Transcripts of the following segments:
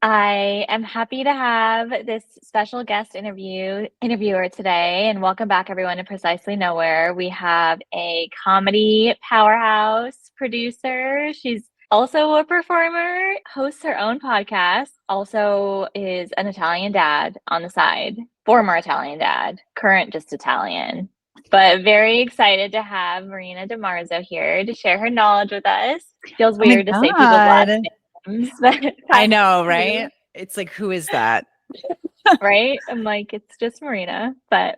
I am happy to have this special guest interviewer today, and welcome back everyone to Precisely Nowhere. We have a comedy powerhouse producer. She's also a performer, hosts her own podcast, also is an Italian dad on the side, former Italian dad, current just Italian. But very excited to have Marina di Marzo here to share her knowledge with us. Feels Oh my weird to say people's last God. names, but I pass know, it to you. right? It's like, who is that? Right? I'm like, it's just Marina, but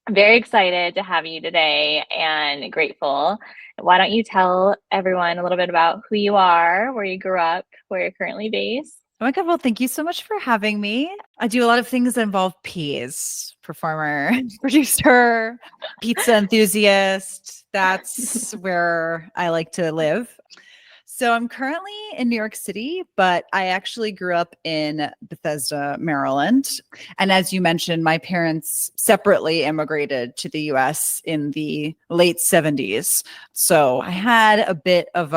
I'm very excited to have you today and grateful. Why don't you tell everyone a little bit about who you are, where you grew up, where you're currently based? Oh my God. Well, thank you so much for having me. I do a lot of things that involve peas, performer, producer, pizza enthusiast. That's where I like to live. So I'm currently in New York City, but I actually grew up in Bethesda, Maryland. And as you mentioned, my parents separately immigrated to the US in the late 70s. So I had a bit of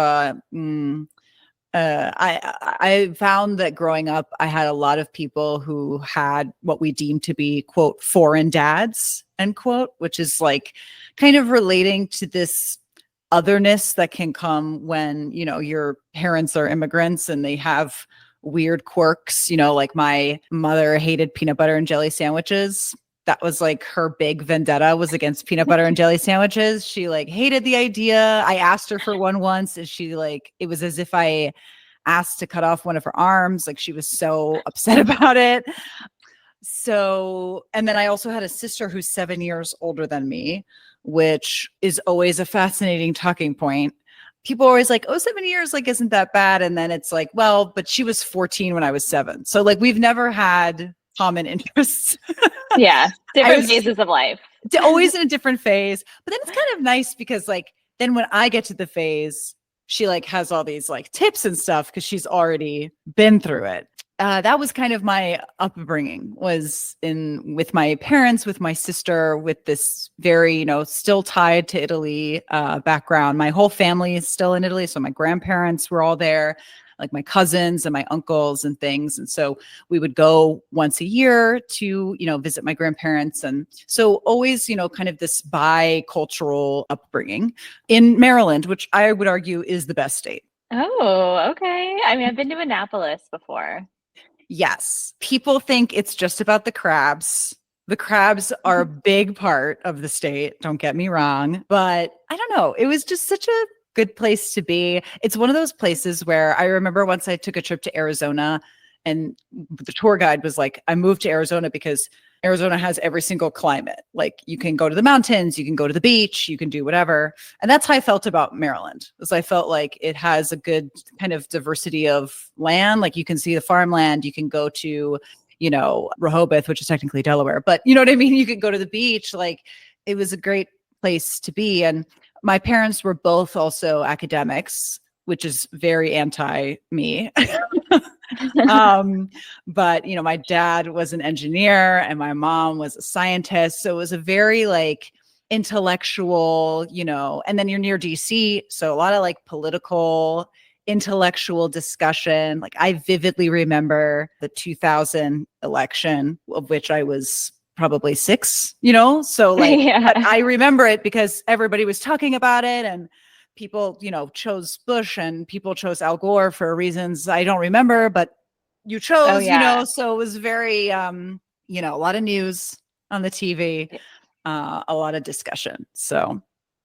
I found that growing up, I had a lot of people who had what we deem to be, quote, foreign dads, end quote, which is like kind of relating to this otherness that can come when, your parents are immigrants and they have weird quirks, like my mother hated peanut butter and jelly sandwiches. That was like her big vendetta was against peanut butter and jelly sandwiches. She like hated the idea. I asked her for one once and she like, it was as if I asked to cut off one of her arms. Like she was so upset about it. So, and then I also had a sister who's 7 years older than me, which is always a fascinating talking point. People are always like, oh, 7 years, like, isn't that bad? And then it's like, well, but she was 14 when I was 7. So like, we've never had common interests. Yeah, I different was phases of life. always in a different phase. But then it's kind of nice because like, then when I get to the phase, she like has all these like tips and stuff because she's already been through it. That was kind of my upbringing, was in with my parents, with my sister, with this very, still tied to Italy background. My whole family is still in Italy. So my grandparents were all there, like my cousins and my uncles and things. And so we would go once a year to, visit my grandparents. And so always, kind of this bi-cultural upbringing in Maryland, which I would argue is the best state. Oh, okay. I mean, I've been to Annapolis before. Yes. People think it's just about the crabs. The crabs are a big part of the state. Don't get me wrong. But I don't know. It was just such a good place to be. It's one of those places where I remember once I took a trip to Arizona and the tour guide was like, I moved to Arizona because Arizona has every single climate. Like you can go to the mountains, you can go to the beach, you can do whatever. And that's how I felt about Maryland. Was I felt like it has a good kind of diversity of land. Like you can see the farmland, you can go to, Rehoboth, which is technically Delaware, but you know what I mean? You can go to the beach. Like it was a great place to be. And my parents were both also academics, which is very anti me. But my dad was an engineer and my mom was a scientist. So it was a very like intellectual, and then you're near DC. So a lot of like political, intellectual discussion. Like I vividly remember the 2000 election, of which I was probably 6, so like, but Yeah. I remember it because everybody was talking about it and people, chose Bush and people chose Al Gore for reasons I don't remember, but you Oh, chose, yeah. so it was very, a lot of news on the TV, a lot of discussion. So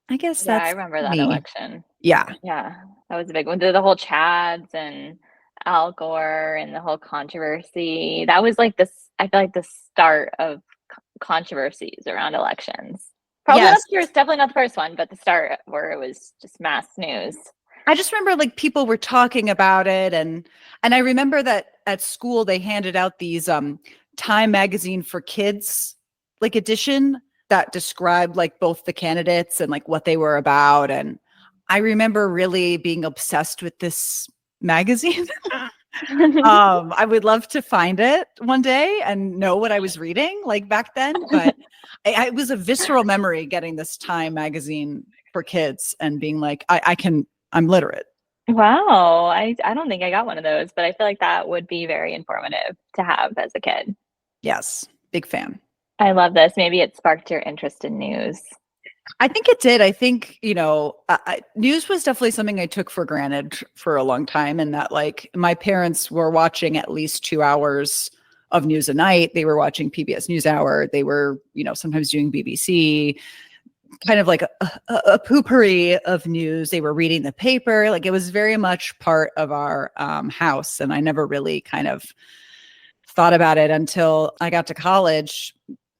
I guess Yeah, I that's remember that me. election. Yeah. Yeah, that was a big one. The whole Chads and Al Gore and the whole controversy. That was like this, I feel like the start of controversies around elections. Probably not Yes. the first, definitely not the first one, but the start where it was just mass news. I just remember like people were talking about it and I remember that at school they handed out these Time magazine for kids like edition that described like both the candidates and like what they were about, and I remember really being obsessed with this magazine. I would love to find it one day and know what I was reading like back then, but it was a visceral memory getting this Time magazine for kids and being like, I'm literate. Wow. I don't think I got one of those, but I feel like that would be very informative to have as a kid. Yes, big fan. I love this. Maybe it sparked your interest in news. I think it did. I think, news was definitely something I took for granted for a long time. And that, like, my parents were watching at least 2 hours of news a night. They were watching PBS NewsHour. They were, sometimes doing BBC, kind of like a poopery of news. They were reading the paper. Like, it was very much part of our house. And I never really kind of thought about it until I got to college.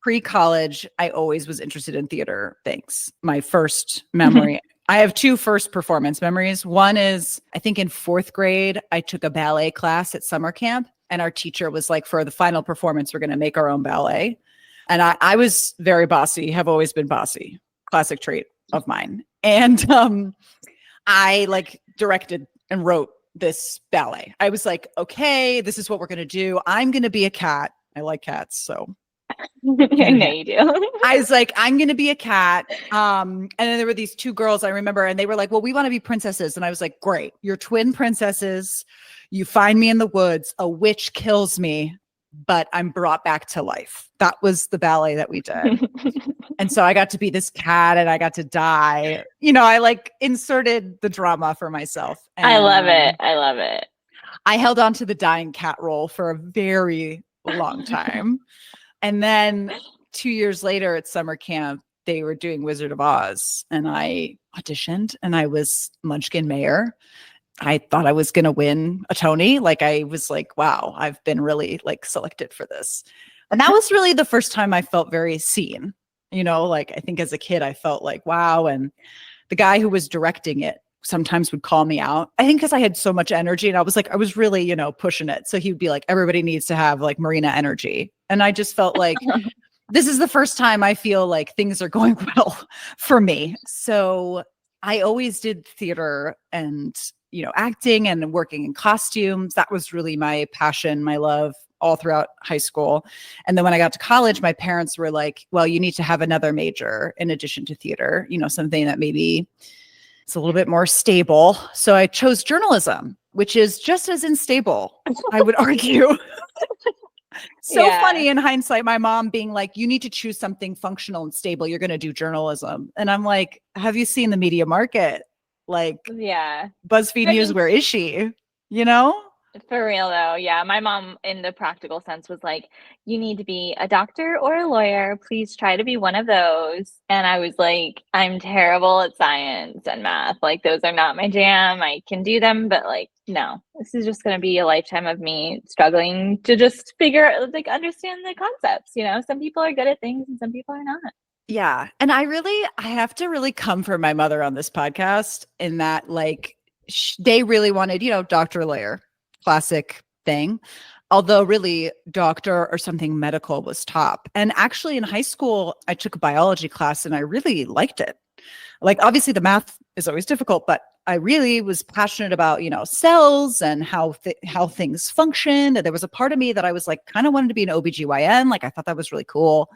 Pre-college, I always was interested in theater things. My first memory, I have two first performance memories. One is, I think in fourth grade, I took a ballet class at summer camp, and our teacher was like, for the final performance, we're going to make our own ballet. And I was very bossy, have always been bossy, classic trait of mine. And I like directed and wrote this ballet. I was like, okay, this is what we're going to do. I'm going to be a cat. I like cats, so I know you do. I was like, I'm going to be a cat. And then there were these two girls I remember, and they were like, well, we want to be princesses. And I was like, great. You're twin princesses. You find me in the woods. A witch kills me, but I'm brought back to life. That was the ballet that we did. And so I got to be this cat and I got to die. I like inserted the drama for myself. And, I love it. I love it. I held on to the dying cat role for a very long time. And then 2 years later at summer camp, they were doing Wizard of Oz, and I auditioned, and I was Munchkin Mayor. I thought I was going to win a Tony. Like, I was like, wow, I've been really like selected for this. And that was really the first time I felt very seen. Like, I think as a kid, I felt like, wow. And the guy who was directing it sometimes would call me out. I think because I had so much energy, and I was like, I was really, pushing it. So he would be like, everybody needs to have like Marina energy. And I just felt like this is the first time I feel like things are going well for me. So I always did theater and, acting and working in costumes. That was really my passion, my love, all throughout high school. And then when I got to college, my parents were like, well, you need to have another major in addition to theater, something that maybe it's a little bit more stable. So I chose journalism, which is just as unstable, I would argue. Funny in hindsight, my mom being like, you need to choose something functional and stable. You're going to do journalism. And I'm like, have you seen the media market? Like, BuzzFeed News, where is she? For real though. Yeah. My mom in the practical sense was like, you need to be a doctor or a lawyer. Please try to be one of those. And I was like, I'm terrible at science and math. Like, those are not my jam. I can do them, but like, no, this is just going to be a lifetime of me struggling to just understand the concepts. Some people are good at things and some people are not. Yeah. And I have to really come for my mother on this podcast in that, like, they really wanted, doctor, lawyer, classic thing. Although really doctor or something medical was top. And actually in high school, I took a biology class and I really liked it. Like, obviously the math is always difficult, but I really was passionate about, cells and how things function. And there was a part of me that I was like, kind of wanted to be an OBGYN. Like, I thought that was really cool.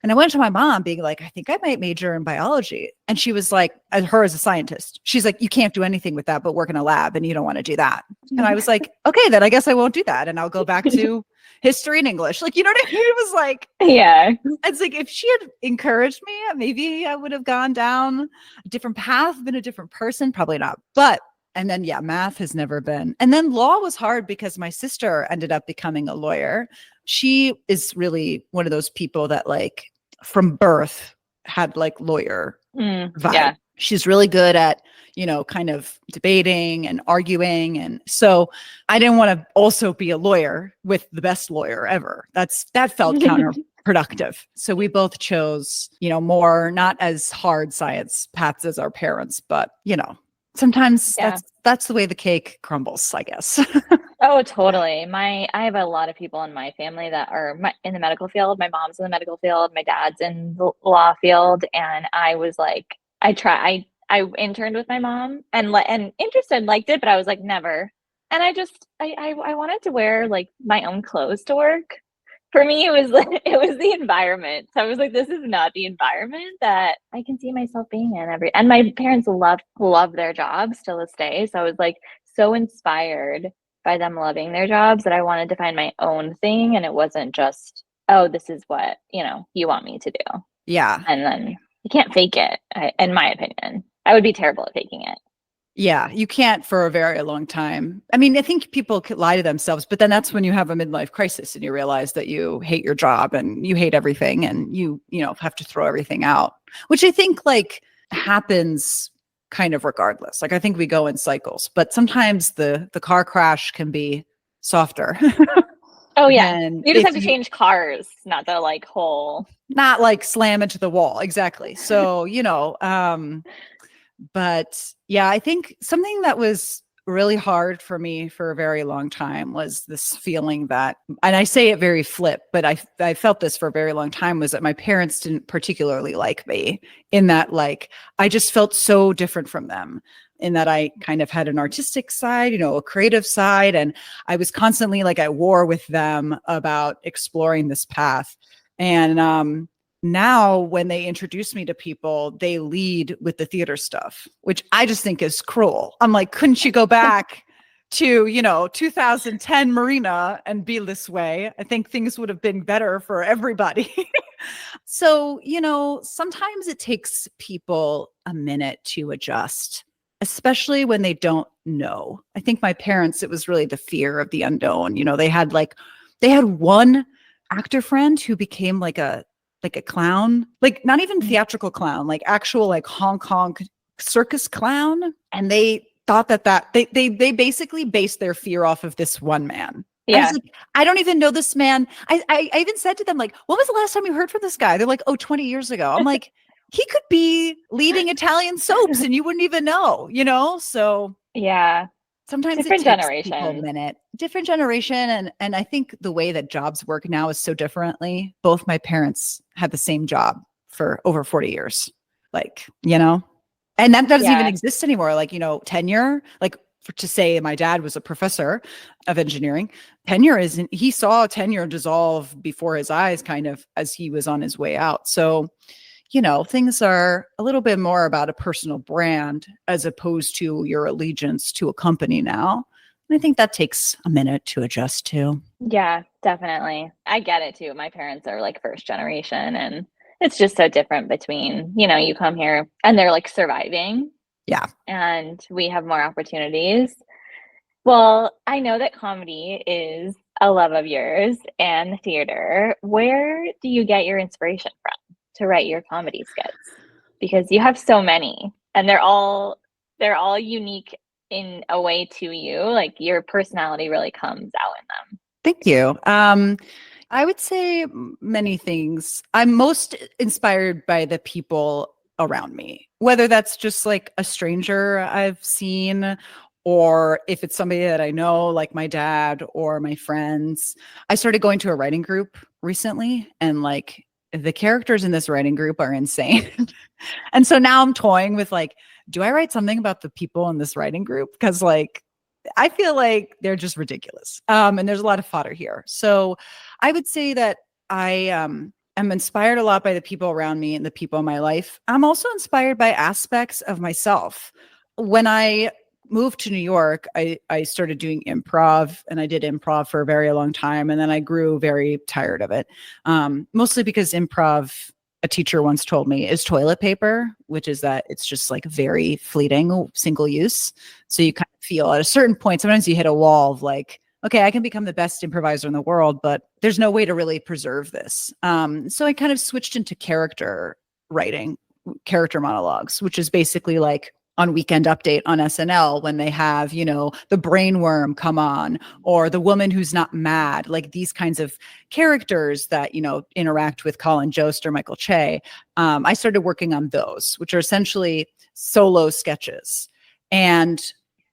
And I went to my mom being like, I think I might major in biology. And she was like, her as a scientist, she's like, you can't do anything with that but work in a lab, and you don't want to do that. And I was like, okay, then I guess I won't do that. And I'll go back to history and English. Like, you know what I mean? It was like, yeah. It's like, if she had encouraged me, maybe I would have gone down a different path, been a different person. Probably not. But, and then, math has never been. And then law was hard because my sister ended up becoming a lawyer. She is really one of those people that, like, from birth had like lawyer vibe. Yeah. She's really good at, kind of debating and arguing. And so I didn't want to also be a lawyer with the best lawyer ever. That felt counterproductive. So we both chose, more not as hard science paths as our parents, but, sometimes that's the way the cake crumbles, I guess. Oh, totally. I have a lot of people in my family that are in the medical field. My mom's in the medical field. My dad's in the law field. And I was like, I interned with my mom and interested, liked it, but I was like, never. And I wanted to wear like my own clothes to work. For me, it was like it was the environment. So I was like, this is not the environment that I can see myself being in every. And my parents love their jobs till this day. So I was like so inspired by them loving their jobs that I wanted to find my own thing, and it wasn't just, oh, this is what you want me to do, Yeah. and then you can't fake it. In my opinion, I would be terrible at faking it. Yeah, you can't for a very long time. I mean, I think people could lie to themselves, but then that's when you have a midlife crisis and you realize that you hate your job and you hate everything and you have to throw everything out, which I think like happens kind of regardless. Like I think we go in cycles, but sometimes the car crash can be softer. Oh yeah, than you just if have to you change cars, not the like whole. not like slam into the wall. Exactly. So, but yeah, I think something that was really hard for me for a very long time was this feeling that, and I say it very flip, but I felt this for a very long time, was that my parents didn't particularly like me, in that like I just felt so different from them, in that I kind of had an artistic side, a creative side, and I was constantly like at war with them about exploring this path. And now when they introduce me to people, they lead with the theater stuff, which I just think is cruel. I'm like, couldn't you go back to 2010 Marina and be this way? I think things would have been better for everybody. So sometimes it takes people a minute to adjust, especially when they don't know. I think my parents, it was really the fear of the unknown. They had one actor friend who became like a clown, like not even theatrical clown, like actual like Hong Kong circus clown. And they thought that they basically based their fear off of this one man. I was Yeah. like, I don't even know this man. I even said to them, like, when was the last time you heard from this guy? They're like, oh, 20 years ago. I'm like, he could be leading Italian soaps and you wouldn't even know, So Yeah. sometimes it Different takes people a generations. minute. Different generation. And I think the way that jobs work now is so differently. Both my parents had the same job for over 40 years. And that doesn't even Yeah. exist anymore. Like, tenure, like to say my dad was a professor of engineering, tenure isn't, he saw tenure dissolve before his eyes kind of as he was on his way out. So, things are a little bit more about a personal brand as opposed to your allegiance to a company now. And I think that takes a minute to adjust to. Yeah, definitely. I get it too. My parents are like first generation, and it's just so different between, you come here and they're like surviving Yeah. and we have more opportunities. Well, I know that comedy is a love of yours and theater. Where do you get your inspiration from to write your comedy skits? Because you have so many and they're all unique in a way to you. Like your personality really comes out in them. Thank you. I would say many things. I'm most inspired by the people around me, whether that's just like a stranger I've seen, or if it's somebody that I know, like my dad or my friends. I started going to a writing group recently, and like the characters in this writing group are insane. And so now I'm toying with like, do I write something about the people in this writing group? Because like I feel like they're just ridiculous. And there's a lot of fodder here. So I would say that I am inspired a lot by the people around me and the people in my life. I'm also inspired by aspects of myself. When I moved to New York, I started doing improv, and I did improv for a very long time. And then I grew very tired of it, mostly because improv, a teacher once told me, is toilet paper, which is that it's just like very fleeting, single use. So you kind of feel at a certain point, sometimes you hit a wall of like, okay, I can become the best improviser in the world, but there's no way to really preserve this. So I kind of switched into character writing, character monologues, which is basically like on Weekend Update on SNL when they have, the brainworm come on, or the woman who's not mad, like these kinds of characters that, interact with Colin Jost or Michael Che. I started working on those, which are essentially solo sketches. And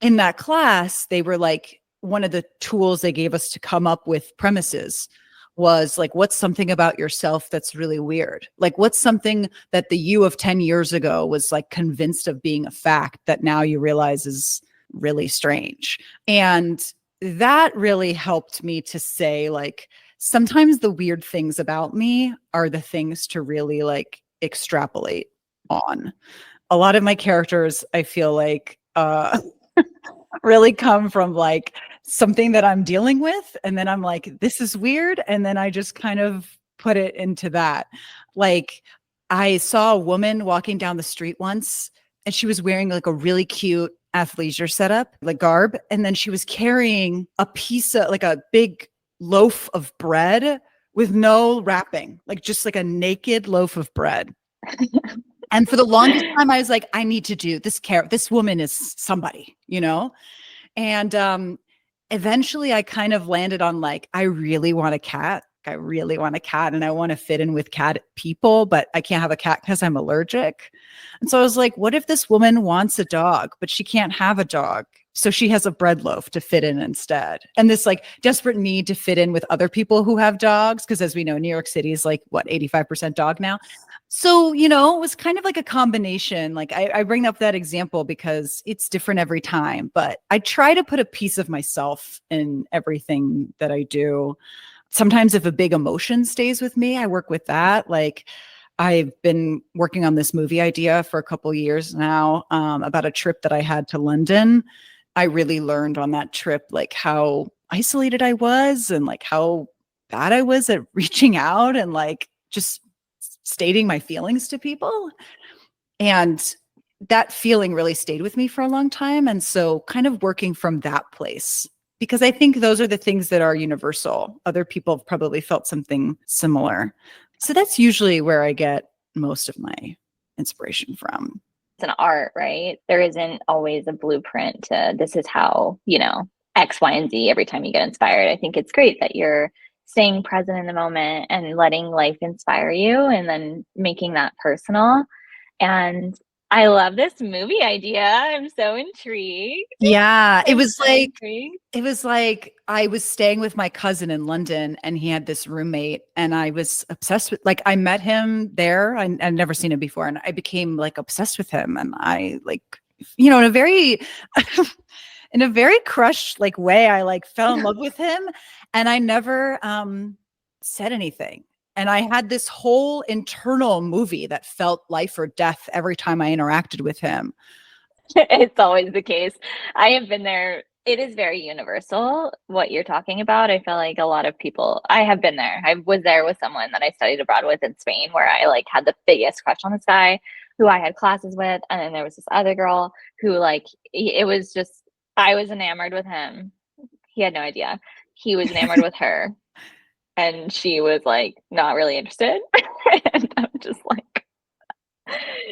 in that class, they were like, one of the tools they gave us to come up with premises was like, what's something about yourself that's really weird? Like, what's something that the you of 10 years ago was like convinced of being a fact that now you realize is really strange? And that really helped me to say, like, sometimes the weird things about me are the things to really like extrapolate on. A lot of my characters, I feel like, really come from like something that I'm dealing with. And then I'm like, this is weird. And then I just kind of put it into that. Like, I saw a woman walking down the street once, and she was wearing like a really cute athleisure setup, like garb. And then she was carrying a piece of like a big loaf of bread with no wrapping, like just like a naked loaf of bread. And for the longest time, I was like, I need to do this. This woman is somebody, you know? And eventually I kind of landed on like, I really want a cat. I really want a cat, and I want to fit in with cat people, but I can't have a cat because I'm allergic. And so I was like, what if this woman wants a dog, but she can't have a dog? So she has a bread loaf to fit in instead. And this like desperate need to fit in with other people who have dogs. Because as we know, New York City is like, what, 85% dog now. So, you know, it was kind of like a combination. Like I bring up that example because it's different every time, but I try to put a piece of myself in everything that I do. Sometimes if a big emotion stays with me, I work with that. Like I've been working on this movie idea for a couple years now, about a trip that I had to London. I really learned on that trip, like how isolated I was and like how bad I was at reaching out and like just stating my feelings to people. And that feeling really stayed with me for a long time. And so kind of working from that place, because I think those are the things that are universal. Other people have probably felt something similar. So that's usually where I get most of my inspiration from. It's an art, right? There isn't always a blueprint to this is how, you know, X, Y, and Z every time you get inspired. I think it's great that you're staying present in the moment and letting life inspire you and then making that personal. And I love this movie idea. I'm so intrigued. Yeah, I'm so intrigued. it was like I was staying with my cousin in London, and he had this roommate, and I was obsessed with, like, I met him there. I'd never seen him before, and I became like obsessed with him. And I like, you know, in a very in a very crushed like way, I like fell in love with him, and I never said anything. And I had this whole internal movie that felt life or death every time I interacted with him. It's always the case. I have been there. It is very universal what you're talking about. I feel like a lot of people, I have been there. I was there with someone that I studied abroad with in Spain where I like had the biggest crush on this guy who I had classes with. And then there was this other girl who like, it was just, I was enamored with him. He had no idea. He was enamored with her. And she was like not really interested. And I'm just like,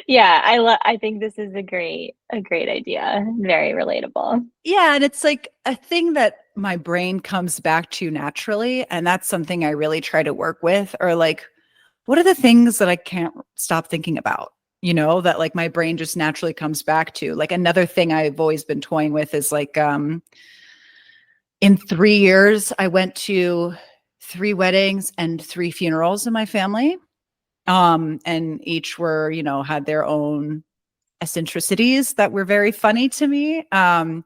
yeah, I think this is a great idea. Very relatable. Yeah, and it's like a thing that my brain comes back to naturally, and that's something I really try to work with. Or like, what are the things that I can't stop thinking about? You know, that like my brain just naturally comes back to. Like another thing I've always been toying with is like in 3 years I went to 3 weddings and 3 funerals in my family. And each were, you know, had their own eccentricities that were very funny to me. And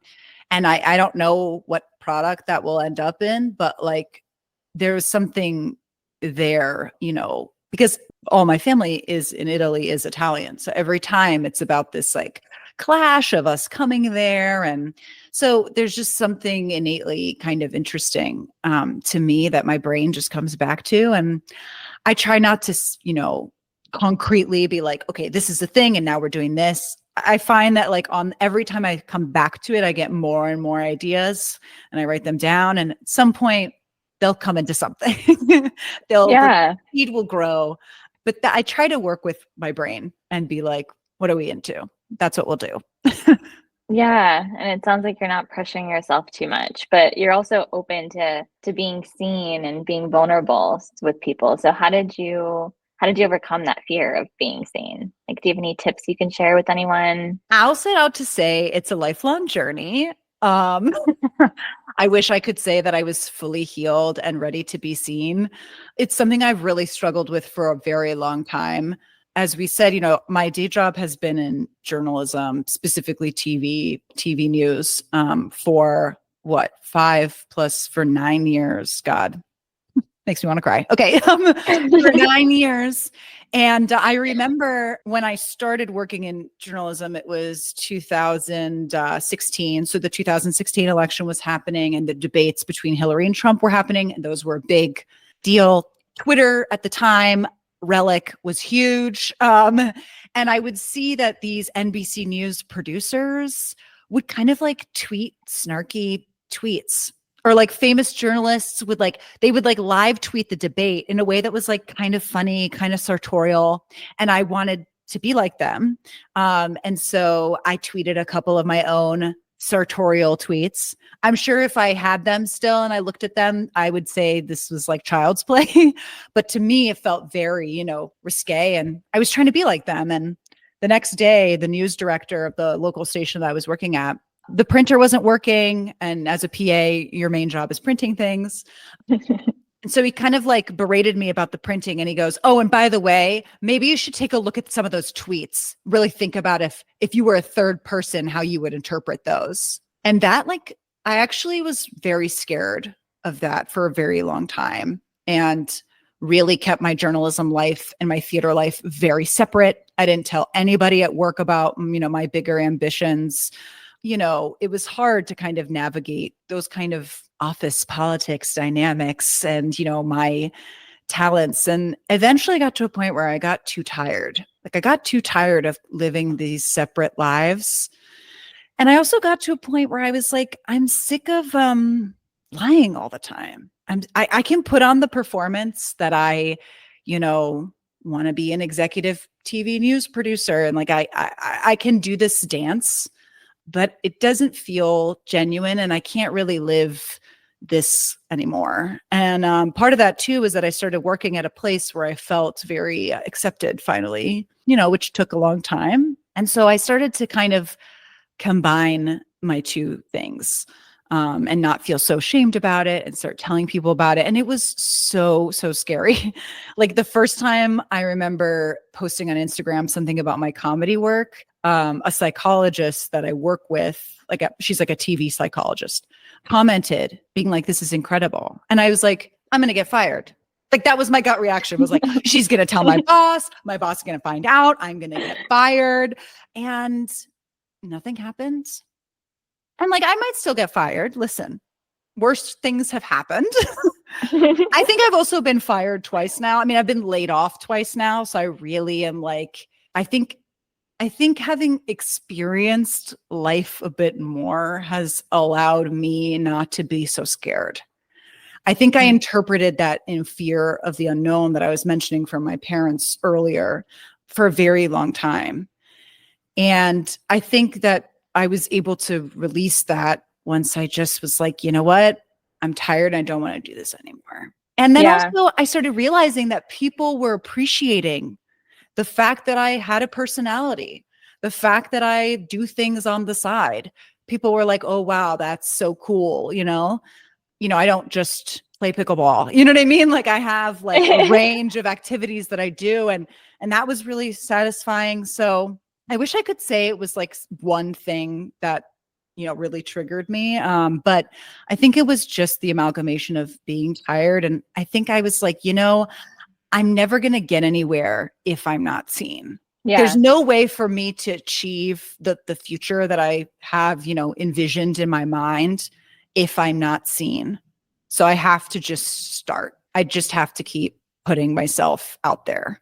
I don't know what product that will end up in, but like there's something there, you know, because all my family is in Italy is Italian. So every time it's about this like clash of us coming there. And so there's just something innately kind of interesting to me that my brain just comes back to. And I try not to, you know, concretely be like, okay, this is the thing. And now we're doing this. I find that like on every time I come back to it, I get more and more ideas and I write them down. And at some point they'll come into something. The Yeah. seed will grow. But I try to work with my brain and be like, what are we into? That's what we'll do. Yeah, and it sounds like you're not pressuring yourself too much, but you're also open to being seen and being vulnerable with people. So how did you overcome that fear of being seen? Like, do you have any tips you can share with anyone? I'll set out to say it's a lifelong journey. Um, I wish I could say that I was fully healed and ready to be seen. It's something I've really struggled with for a very long time. As we said, you know, my day job has been in journalism, specifically TV news, for what, 5 plus for 9 years. God, makes me want to cry. Okay. For 9 years. And I remember when I started working in journalism, it was 2016. So the 2016 election was happening and the debates between Hillary and Trump were happening. And those were a big deal. Twitter at the time, Relic, was huge. And I would see that these NBC News producers would kind of like tweet snarky tweets, or like famous journalists would they would like live tweet the debate in a way that was like kind of funny, kind of sartorial. And I wanted to be like them. And so I tweeted a couple of my own sartorial tweets. I'm sure if I had them still and I looked at them, I would say this was like child's play. But to me, it felt very, risque. And I was trying to be like them. And the next day, the news director of the local station that I was working at, the printer wasn't working. And as a PA, your main job is printing things. And so he kind of like berated me about the printing. And he goes, oh, and by the way, maybe you should take a look at some of those tweets. Really think about if you were a third person, how you would interpret those. And that, like, I actually was very scared of that for a very long time, and really kept my journalism life and my theater life very separate. I didn't tell anybody at work about, my bigger ambitions. It was hard to kind of navigate those kind of office politics dynamics and, my talents. And eventually I got to a point where I got too tired. Like, I got too tired of living these separate lives. And I also got to a point where I was like, I'm sick of lying all the time. I can put on the performance that I, want to be an executive TV news producer. And like, I can do this dance, but it doesn't feel genuine, and I can't really live this anymore. And part of that too is that I started working at a place where I felt very accepted finally, which took a long time. And so I started to kind of combine my two things, and not feel so shamed about it, and start telling people about it. And it was so scary. Like, the first time I remember posting on Instagram something about my comedy work, a psychologist that I work with, she's like a TV psychologist, commented being like, this is incredible. And I was like, I'm going to get fired. Like, that was my gut reaction, was like, she's going to tell my boss is going to find out, I'm going to get fired. And nothing happened. And like, I might still get fired. Listen, worse things have happened. I think I've also been fired twice now. I mean, I've been laid off twice now. So I really am like, I think having experienced life a bit more has allowed me not to be so scared. I think I interpreted that in fear of the unknown that I was mentioning from my parents earlier for a very long time. And I think that I was able to release that once I just was like, you know what? I'm tired. I don't want to do this anymore. And then also I started realizing that people were appreciating the fact that I had a personality, the fact that I do things on the side. People were like, oh, wow, that's so cool. I don't just play pickleball. You know what I mean? Like, I have like a range of activities that I do. And that was really satisfying. So I wish I could say it was like one thing that, really triggered me. But I think it was just the amalgamation of being tired. And I think I was like, I'm never going to get anywhere if I'm not seen. Yeah. There's no way for me to achieve the future that I have, envisioned in my mind if I'm not seen. So I have to just start. I just have to keep putting myself out there,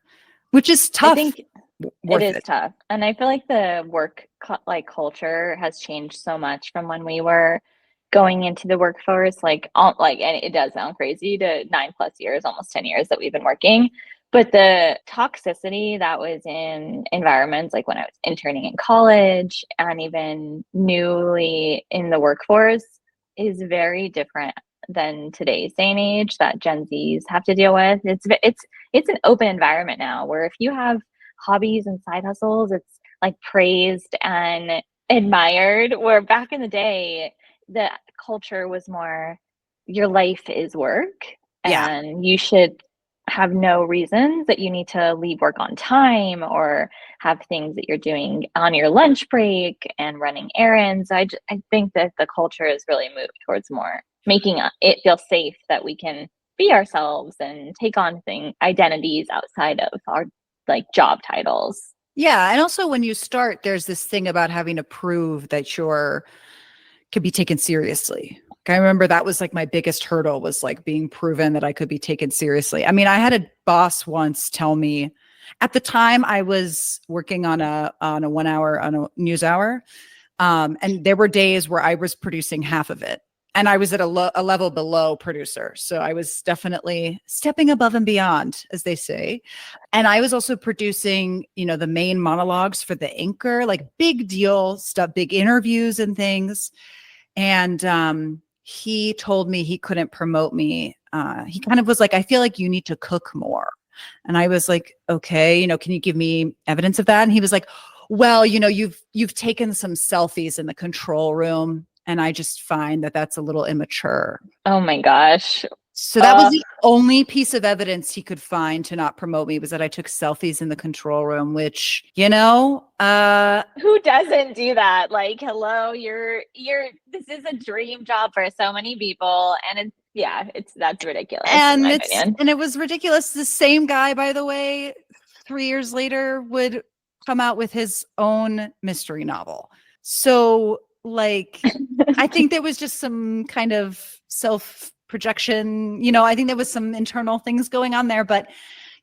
which is tough. I think it is tough. And I feel like the work culture has changed so much from when we were going into the workforce, and it does sound crazy, to 9+ years, almost 10 years that we've been working. But the toxicity that was in environments like when I was interning in college and even newly in the workforce is very different than today's day and age that Gen Zs have to deal with. It's an open environment now where if you have hobbies and side hustles, it's like praised and admired, where back in the day, the culture was more, your life is work, and you should have no reasons that you need to leave work on time or have things that you're doing on your lunch break and running errands. I think that the culture has really moved towards more making it feel safe that we can be ourselves and take on identities outside of our like job titles. Yeah. And also when you start, there's this thing about having to prove that you're could be taken seriously. I remember that was like my biggest hurdle was like being proven that I could be taken seriously. I mean, I had a boss once tell me at the time I was working on a 1 hour on a news hour. And there were days where I was producing half of it. And I was at a level below producer. So I was definitely stepping above and beyond, as they say. And I was also producing, the main monologues for the anchor, like big deal stuff, big interviews and things. And he told me he couldn't promote me. He kind of was like, I feel like you need to cook more. And I was like, okay, can you give me evidence of that? And he was like, well, you've taken some selfies in the control room. And I just find that that's a little immature. Oh my gosh. So that was the only piece of evidence he could find to not promote me was that I took selfies in the control room, which, who doesn't do that? Like, hello, this is a dream job for so many people. And that's ridiculous. And it was ridiculous. The same guy, by the way, 3 years later would come out with his own mystery novel. So like, I think there was just some kind of self projection, I think there was some internal things going on there, but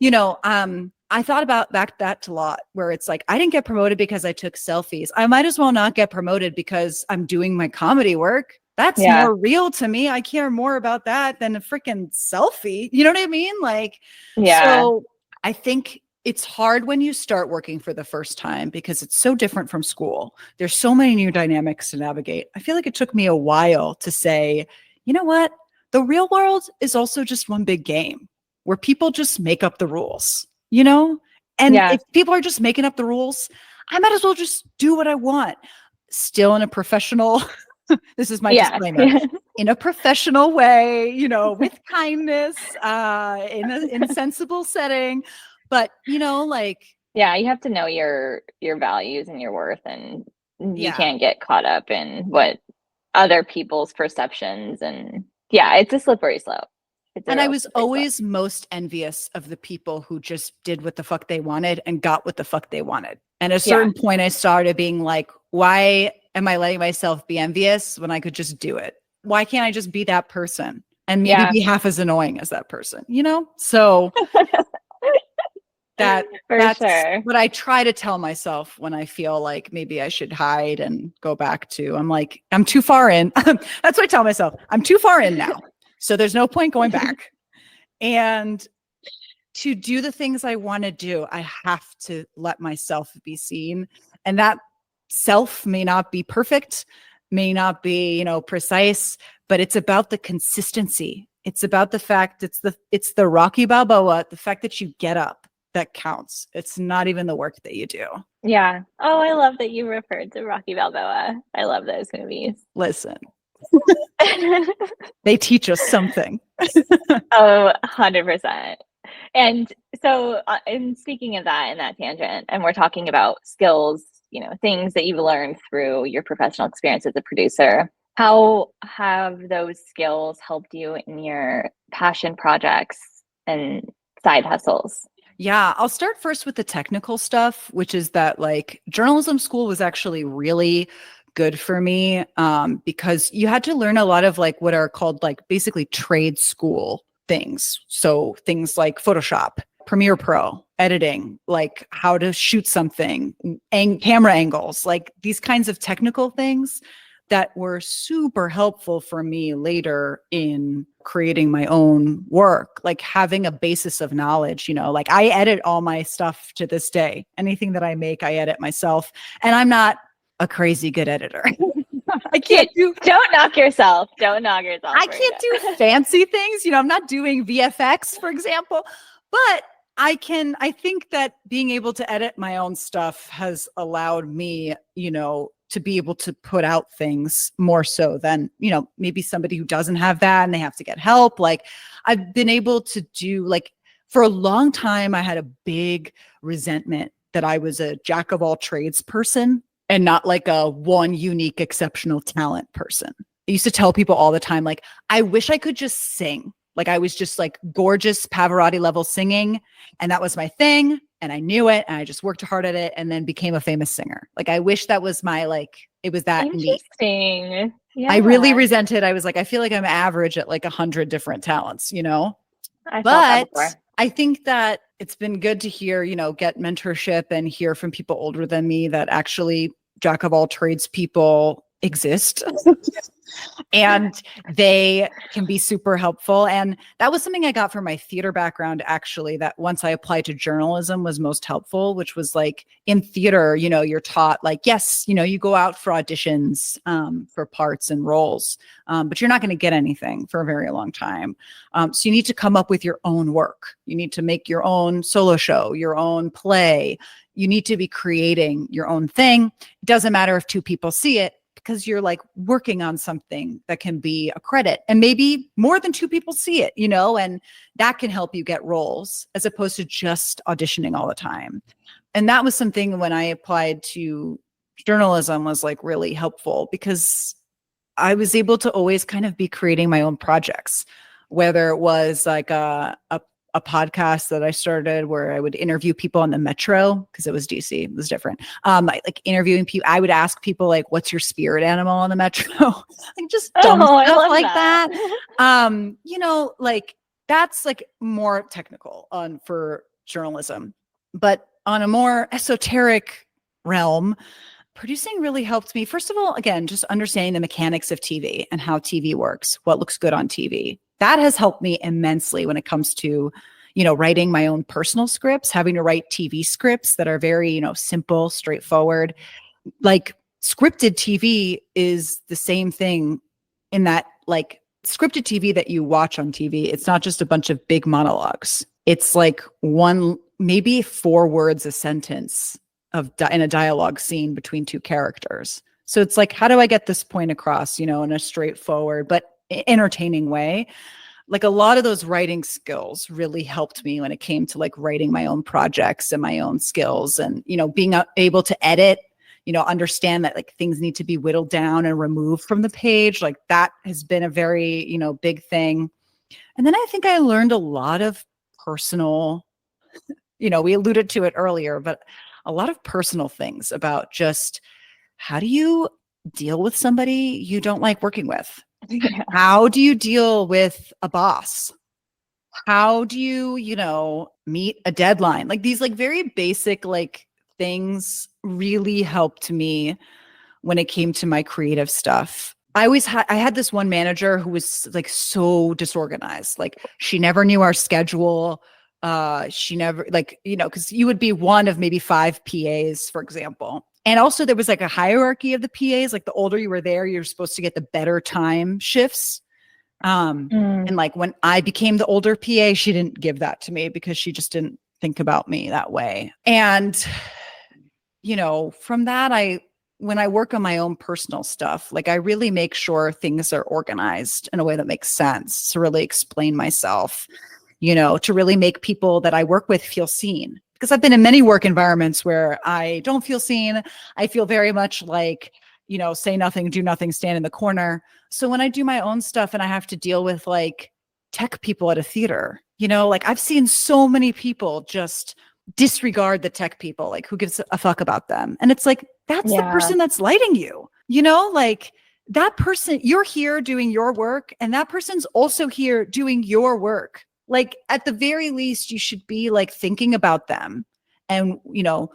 I thought about that a lot where it's like, I didn't get promoted because I took selfies. I might as well not get promoted because I'm doing my comedy work. That's more real to me. I care more about that than a freaking selfie. You know what I mean? Like, so I think it's hard when you start working for the first time because it's so different from school. There's so many new dynamics to navigate. I feel like it took me a while to say, you know what? The real world is also just one big game where people just make up the rules, And if people are just making up the rules, I might as well just do what I want. Still in a professional, this is my disclaimer, in a professional way, with kindness, in a sensible setting. But, you have to know your values and your worth, and you can't get caught up in what other people's perceptions and it's a slippery slope. And I was always most envious of the people who just did what the fuck they wanted and got what the fuck they wanted. And at a certain point I started being like, why am I letting myself be envious when I could just do it? Why can't I just be that person and maybe be half as annoying as that person, So that's sure. What I try to tell myself when I feel like maybe I should hide and go back to. I'm like, I'm too far in. That's what I tell myself. I'm too far in now. So there's no point going back. And to do the things I want to do, I have to let myself be seen. And that self may not be perfect, may not be, precise, but it's about the consistency. It's about the fact it's the Rocky Balboa, the fact that you get up. That counts. It's not even the work that you do. Yeah. Oh, I love that you referred to Rocky Balboa. I love those movies. Listen, they teach us something. 100%. And so, in speaking of that, in that tangent, and we're talking about skills, things that you've learned through your professional experience as a producer. How have those skills helped you in your passion projects and side hustles? Yeah, I'll start first with the technical stuff, which is that like journalism school was actually really good for me because you had to learn a lot of like what are called like basically trade school things. So things like Photoshop, Premiere Pro, editing, like how to shoot something, camera angles, like these kinds of technical things that were super helpful for me later in creating my own work, like having a basis of knowledge, like I edit all my stuff to this day. Anything that I make, I edit myself. And I'm not a crazy good editor. I can't don't knock yourself. I can't do fancy things. I'm not doing VFX, for example, but I think that being able to edit my own stuff has allowed me, to be able to put out things more so than, maybe somebody who doesn't have that and they have to get help. Like I've been able to do like for a long time, I had a big resentment that I was a jack of all trades person and not like a one unique exceptional talent person. I used to tell people all the time, like, I wish I could just sing. Like I was just like gorgeous Pavarotti level singing, and that was my thing, and I knew it, and I just worked hard at it and then became a famous singer. Like I wish that was my like it was that neat. Interesting. I really Yeah. resented. I was like, I feel like I'm average at like 100 different talents, you know? I felt that But before. I think that it's been good to hear, you know, get mentorship and hear from people older than me that actually jack of all trades people exist. And they can be super helpful. And that was something I got from my theater background, actually, that once I applied to journalism was most helpful, which was like in theater, you know, you're taught like, yes, you know, you go out for auditions for parts and roles, but you're not going to get anything for a very long time. So you need to come up with your own work. You need to make your own solo show, your own play. You need to be creating your own thing. It doesn't matter if two people see it, because you're like working on something that can be a credit, and maybe more than two people see it, you know, and that can help you get roles as opposed to just auditioning all the time. And that was something when I applied to journalism was like really helpful, because I was able to always kind of be creating my own projects, whether it was like a podcast that I started where I would interview people on the metro, because it was DC, it was different. Like interviewing people, I would ask people like, what's your spirit animal on the metro? Like just dumb I stuff love like that. that. You know, like that's like more technical on for journalism. But on a more esoteric realm, producing really helped me. First of all, again, just understanding the mechanics of TV and how TV works, what looks good on TV. That has helped me immensely when it comes to, you know, writing my own personal scripts, having to write TV scripts that are very, you know, simple, straightforward. Like scripted TV is the same thing in that, like, scripted TV that you watch on TV, it's not just a bunch of big monologues. It's like one, maybe 4 words a sentence in a dialogue scene between two characters. So it's like, how do I get this point across, you know, in a straightforward but entertaining way? Like a lot of those writing skills really helped me when it came to like writing my own projects and my own skills, and, you know, being able to edit, you know, understand that like things need to be whittled down and removed from the page. Like that has been a very, you know, big thing. And then I think I learned a lot of personal, you know, we alluded to it earlier, but a lot of personal things about just how do you deal with somebody you don't like working with? Yeah. How do you deal with a boss? How do you, you know, meet a deadline? Like these like very basic like things really helped me when it came to my creative stuff. I had this one manager who was like so disorganized. Like she never knew our schedule. She never, like, you know, because you would be one of maybe 5 PAs, for example. And also there was like a hierarchy of the PAs. Like the older you were there, you're supposed to get the better time shifts. And like when I became the older PA, she didn't give that to me because she just didn't think about me that way. And, you know, from that, when I work on my own personal stuff, like I really make sure things are organized in a way that makes sense to really explain myself, you know, to really make people that I work with feel seen. Because I've been in many work environments where I don't feel seen. I feel very much like, you know, say nothing, do nothing, stand in the corner. So when I do my own stuff and I have to deal with like tech people at a theater, you know, like I've seen so many people just disregard the tech people, like who gives a fuck about them? And it's like, that's the person that's lighting you, you know, like that person, you're here doing your work and that person's also here doing your work. Like at the very least, you should be like thinking about them and, you know,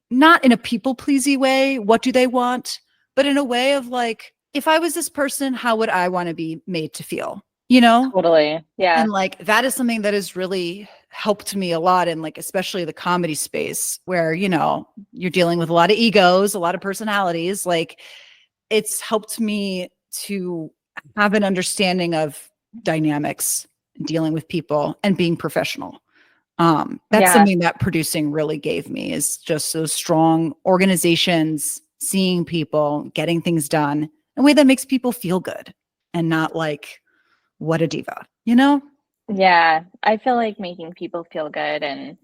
not in a people pleasy way. What do they want? But in a way of like, if I was this person, how would I want to be made to feel, you know? Totally. Yeah. And like, that is something that has really helped me a lot in like, especially the comedy space where, you know, you're dealing with a lot of egos, a lot of personalities. Like it's helped me to have an understanding of dynamics, dealing with people and being professional. That's something that producing really gave me, is just those strong organizations, seeing people, getting things done in a way that makes people feel good and not like, what a diva, you know? Yeah. I feel like making people feel good and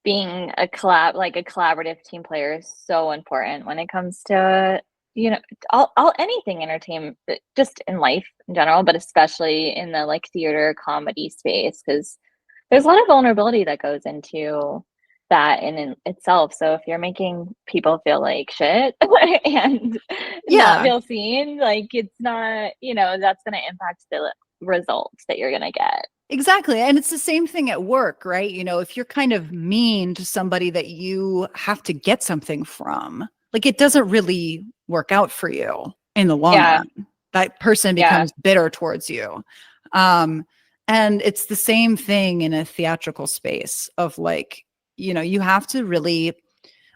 being a collaborative team player is so important when it comes to, all anything entertainment, just in life in general, but especially in the like theater comedy space, because there's a lot of vulnerability that goes into that in itself. So if you're making people feel like shit and not Yeah, feel seen, like it's not, that's going to impact the results that you're going to get. exactly. And it's the same thing at work, right? If you're kind of mean to somebody that you have to get something from, like it doesn't really work out for you in the long Yeah. run. That person Yeah. becomes bitter towards you. Um, and it's the same thing in a theatrical space of like, you have to really,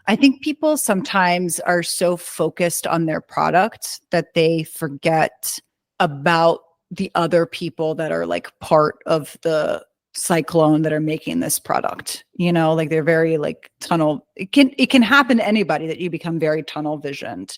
I think people sometimes are so focused on their product that they forget about the other people that are like part of the cyclone that are making this product. Like they're very like tunnel. It can happen to anybody that you become very tunnel visioned.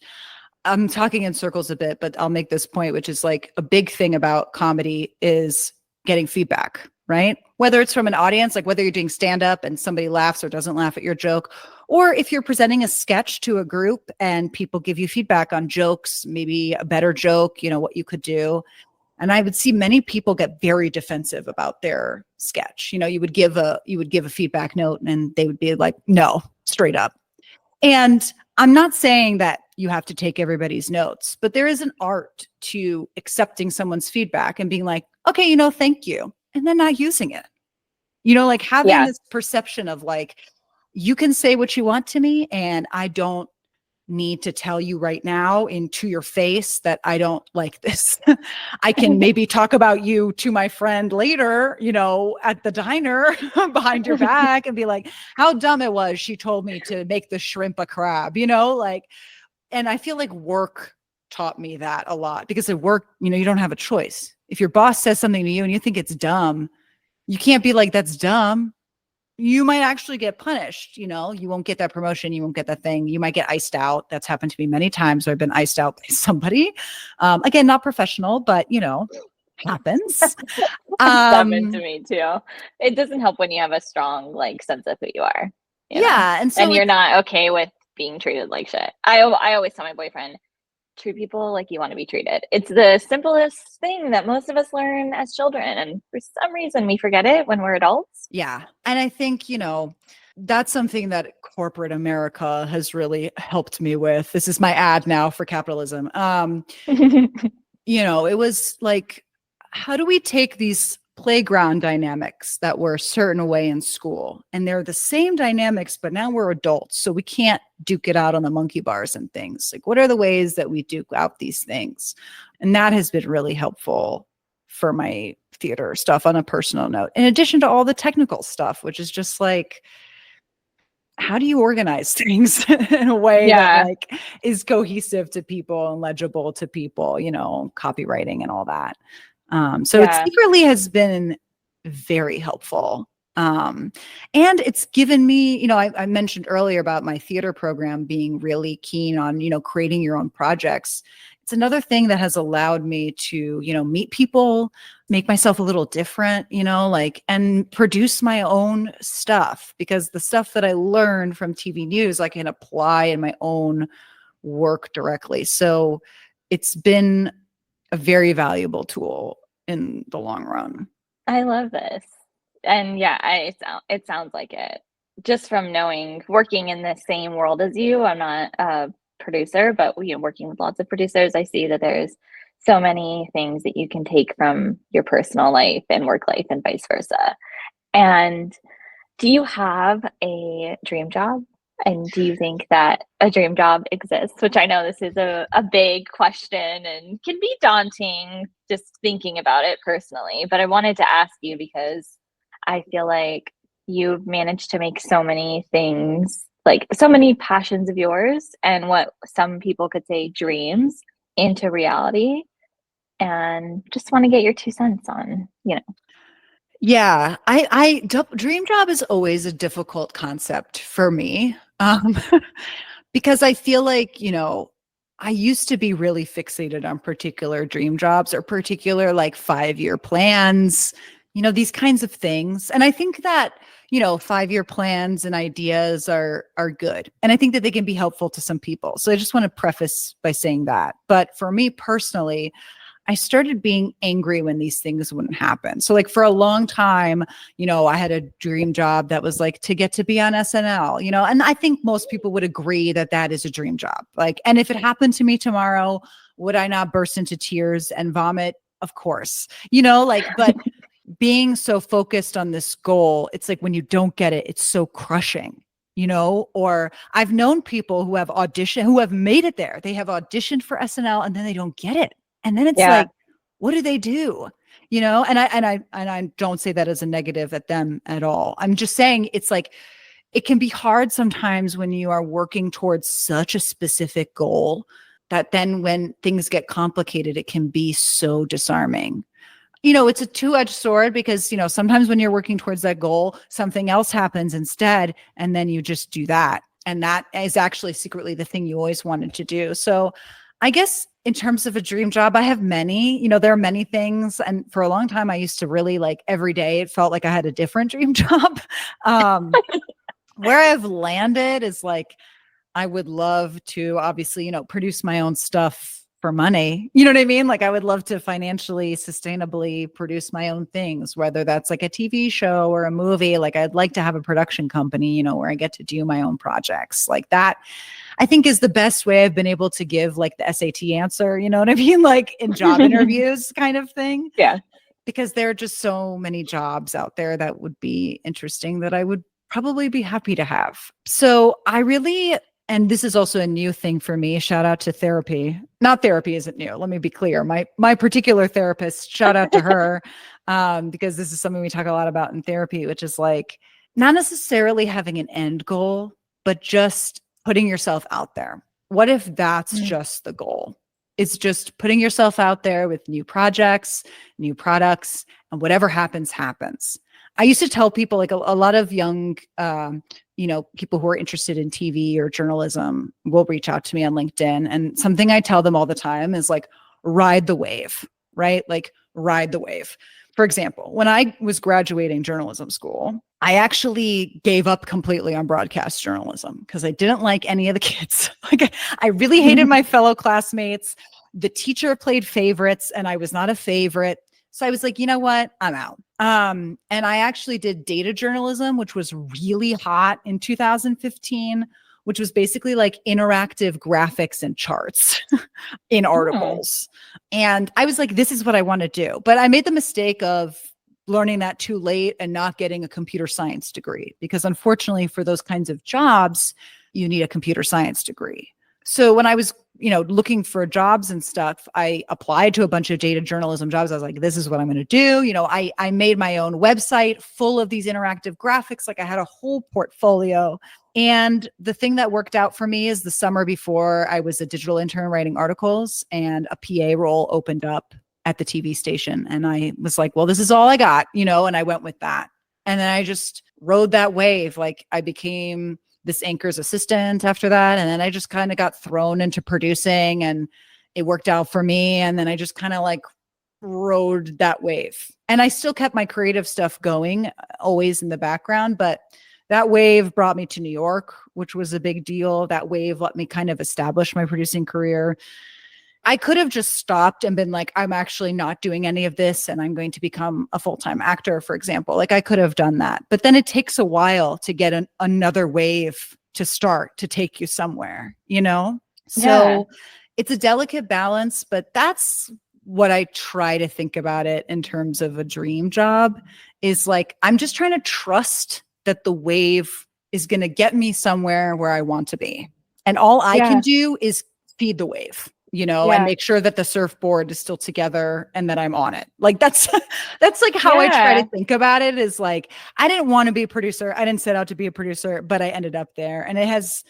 I'm talking in circles a bit, but I'll make this point, which is like a big thing about comedy is getting feedback, right? Whether it's from an audience, like whether you're doing stand up and somebody laughs or doesn't laugh at your joke, or if you're presenting a sketch to a group and people give you feedback on jokes, maybe a better joke, what you could do. And I would see many people get very defensive about their sketch. You would give a feedback note and they would be like, no, straight up. And I'm not saying that you have to take everybody's notes, but there is an art to accepting someone's feedback and being like, okay, thank you. And then not using it, like having this perception of like, you can say what you want to me and I don't need to tell you right now into your face that I don't like this. I can maybe talk about you to my friend later, at the diner behind your back and be like, how dumb it was. She told me to make the shrimp a crab, like, and I feel like work taught me that a lot because at work, you don't have a choice. If your boss says something to you and you think it's dumb, you can't be like, that's dumb. You might actually get punished. You won't get that promotion. You won't get that thing. You might get iced out. That's happened to me many times where I've been iced out by somebody. Again, not professional, but happens. It's happened to me too. It doesn't help when you have a strong like sense of who you are. Yeah. And so and you're not okay with being treated like shit. I always tell my boyfriend, treat people like you want to be treated. It's the simplest thing that most of us learn as children. And for some reason, we forget it when we're adults. Yeah. And I think, that's something that corporate America has really helped me with. This is my ad now for capitalism. It was like, how do we take these playground dynamics that were a certain way in school and they're the same dynamics, but now we're adults, so we can't duke it out on the monkey bars and things. Like, what are the ways that we duke out these things? And that has been really helpful for my theater stuff on a personal note, in addition to all the technical stuff, which is just like, how do you organize things in a way that like is cohesive to people and legible to people, copywriting and all that. So it secretly has been very helpful. And it's given me, I mentioned earlier about my theater program being really keen on, creating your own projects. It's another thing that has allowed me to, meet people, make myself a little different, and produce my own stuff, because the stuff that I learned from TV news, I can apply in my own work directly. So it's been a very valuable tool in the long run. I love this. And it sounds like it. Just from working in the same world as you, I'm not a producer, but working with lots of producers, I see that there's so many things that you can take from your personal life and work life and vice versa. And do you have a dream job? And do you think that a dream job exists? Which I know this is a big question and can be daunting just thinking about it personally. But I wanted to ask you because I feel like you've managed to make so many things, like so many passions of yours and what some people could say dreams, into reality. And just want to get your 2 cents on. Yeah, dream job is always a difficult concept for me. Because I feel like, I used to be really fixated on particular dream jobs or particular like 5-year plans, these kinds of things. And I think that, 5-year plans and ideas are good. And I think that they can be helpful to some people. So I just want to preface by saying that. But for me personally, I started being angry when these things wouldn't happen. So like for a long time, I had a dream job that was like to get to be on SNL, and I think most people would agree that that is a dream job. Like, and if it happened to me tomorrow, would I not burst into tears and vomit? Of course, but being so focused on this goal, it's like when you don't get it, it's so crushing, or I've known people who have made it there. They have auditioned for SNL and then they don't get it. And then it's like, what do they do? And I don't say that as a negative at them at all. I'm just saying it's like, it can be hard sometimes when you are working towards such a specific goal that then when things get complicated, it can be so disarming. It's a two-edged sword because, sometimes when you're working towards that goal, something else happens instead, and then you just do that. And that is actually secretly the thing you always wanted to do. So I guess in terms of a dream job, I have many, there are many things. And for a long time, I used to really like every day, it felt like I had a different dream job. Where I've landed is like, I would love to obviously, produce my own stuff for money. You know what I mean? Like I would love to financially, sustainably produce my own things, whether that's like a TV show or a movie. Like I'd like to have a production company, where I get to do my own projects like that. I think is the best way I've been able to give like the SAT answer, you know what I mean? Like in job interviews kind of thing. Yeah. Because there are just so many jobs out there that would be interesting that I would probably be happy to have. So I really, and this is also a new thing for me. Shout out to therapy. Not therapy isn't new. Let me be clear. My particular therapist, shout out to her, because this is something we talk a lot about in therapy, which is like not necessarily having an end goal, but just putting yourself out there. What if that's just the goal? It's just putting yourself out there with new projects, new products, and whatever happens, happens. I used to tell people like a lot of young, people who are interested in TV or journalism will reach out to me on LinkedIn. And something I tell them all the time is like, ride the wave, right? Like ride the wave. For example, when I was graduating journalism school, I actually gave up completely on broadcast journalism because I didn't like any of the kids. Like I really hated my fellow classmates. The teacher played favorites and I was not a favorite. So I was like, you know what? I'm out. And I actually did data journalism, which was really hot in 2015, which was basically like interactive graphics and charts in articles. And I was like, this is what I want to do. But I made the mistake of learning that too late and not getting a computer science degree, because unfortunately for those kinds of jobs, you need a computer science degree. So when I was, looking for jobs and stuff, I applied to a bunch of data journalism jobs. I was like, this is what I'm going to do. I made my own website full of these interactive graphics. Like I had a whole portfolio. And the thing that worked out for me is the summer before, I was a digital intern writing articles and a PA role opened up at the TV station. And I was like, well, this is all I got, and I went with that. And then I just rode that wave. Like I became this anchor's assistant after that. And then I just kind of got thrown into producing and it worked out for me. And then I just kind of like rode that wave. And I still kept my creative stuff going always in the background, but that wave brought me to New York, which was a big deal. That wave let me kind of establish my producing career. I could have just stopped and been like, I'm actually not doing any of this and I'm going to become a full-time actor, for example. Like I could have done that. But then it takes a while to get another wave to start to take you somewhere, So it's a delicate balance, but that's what I try to think about it in terms of a dream job is like, I'm just trying to trust that the wave is going to get me somewhere where I want to be. And all I can do is feed the wave. And make sure that the surfboard is still together and that I'm on it. Like that's like how I try to think about it is like, I didn't want to be a producer. I didn't set out to be a producer, but I ended up there and it has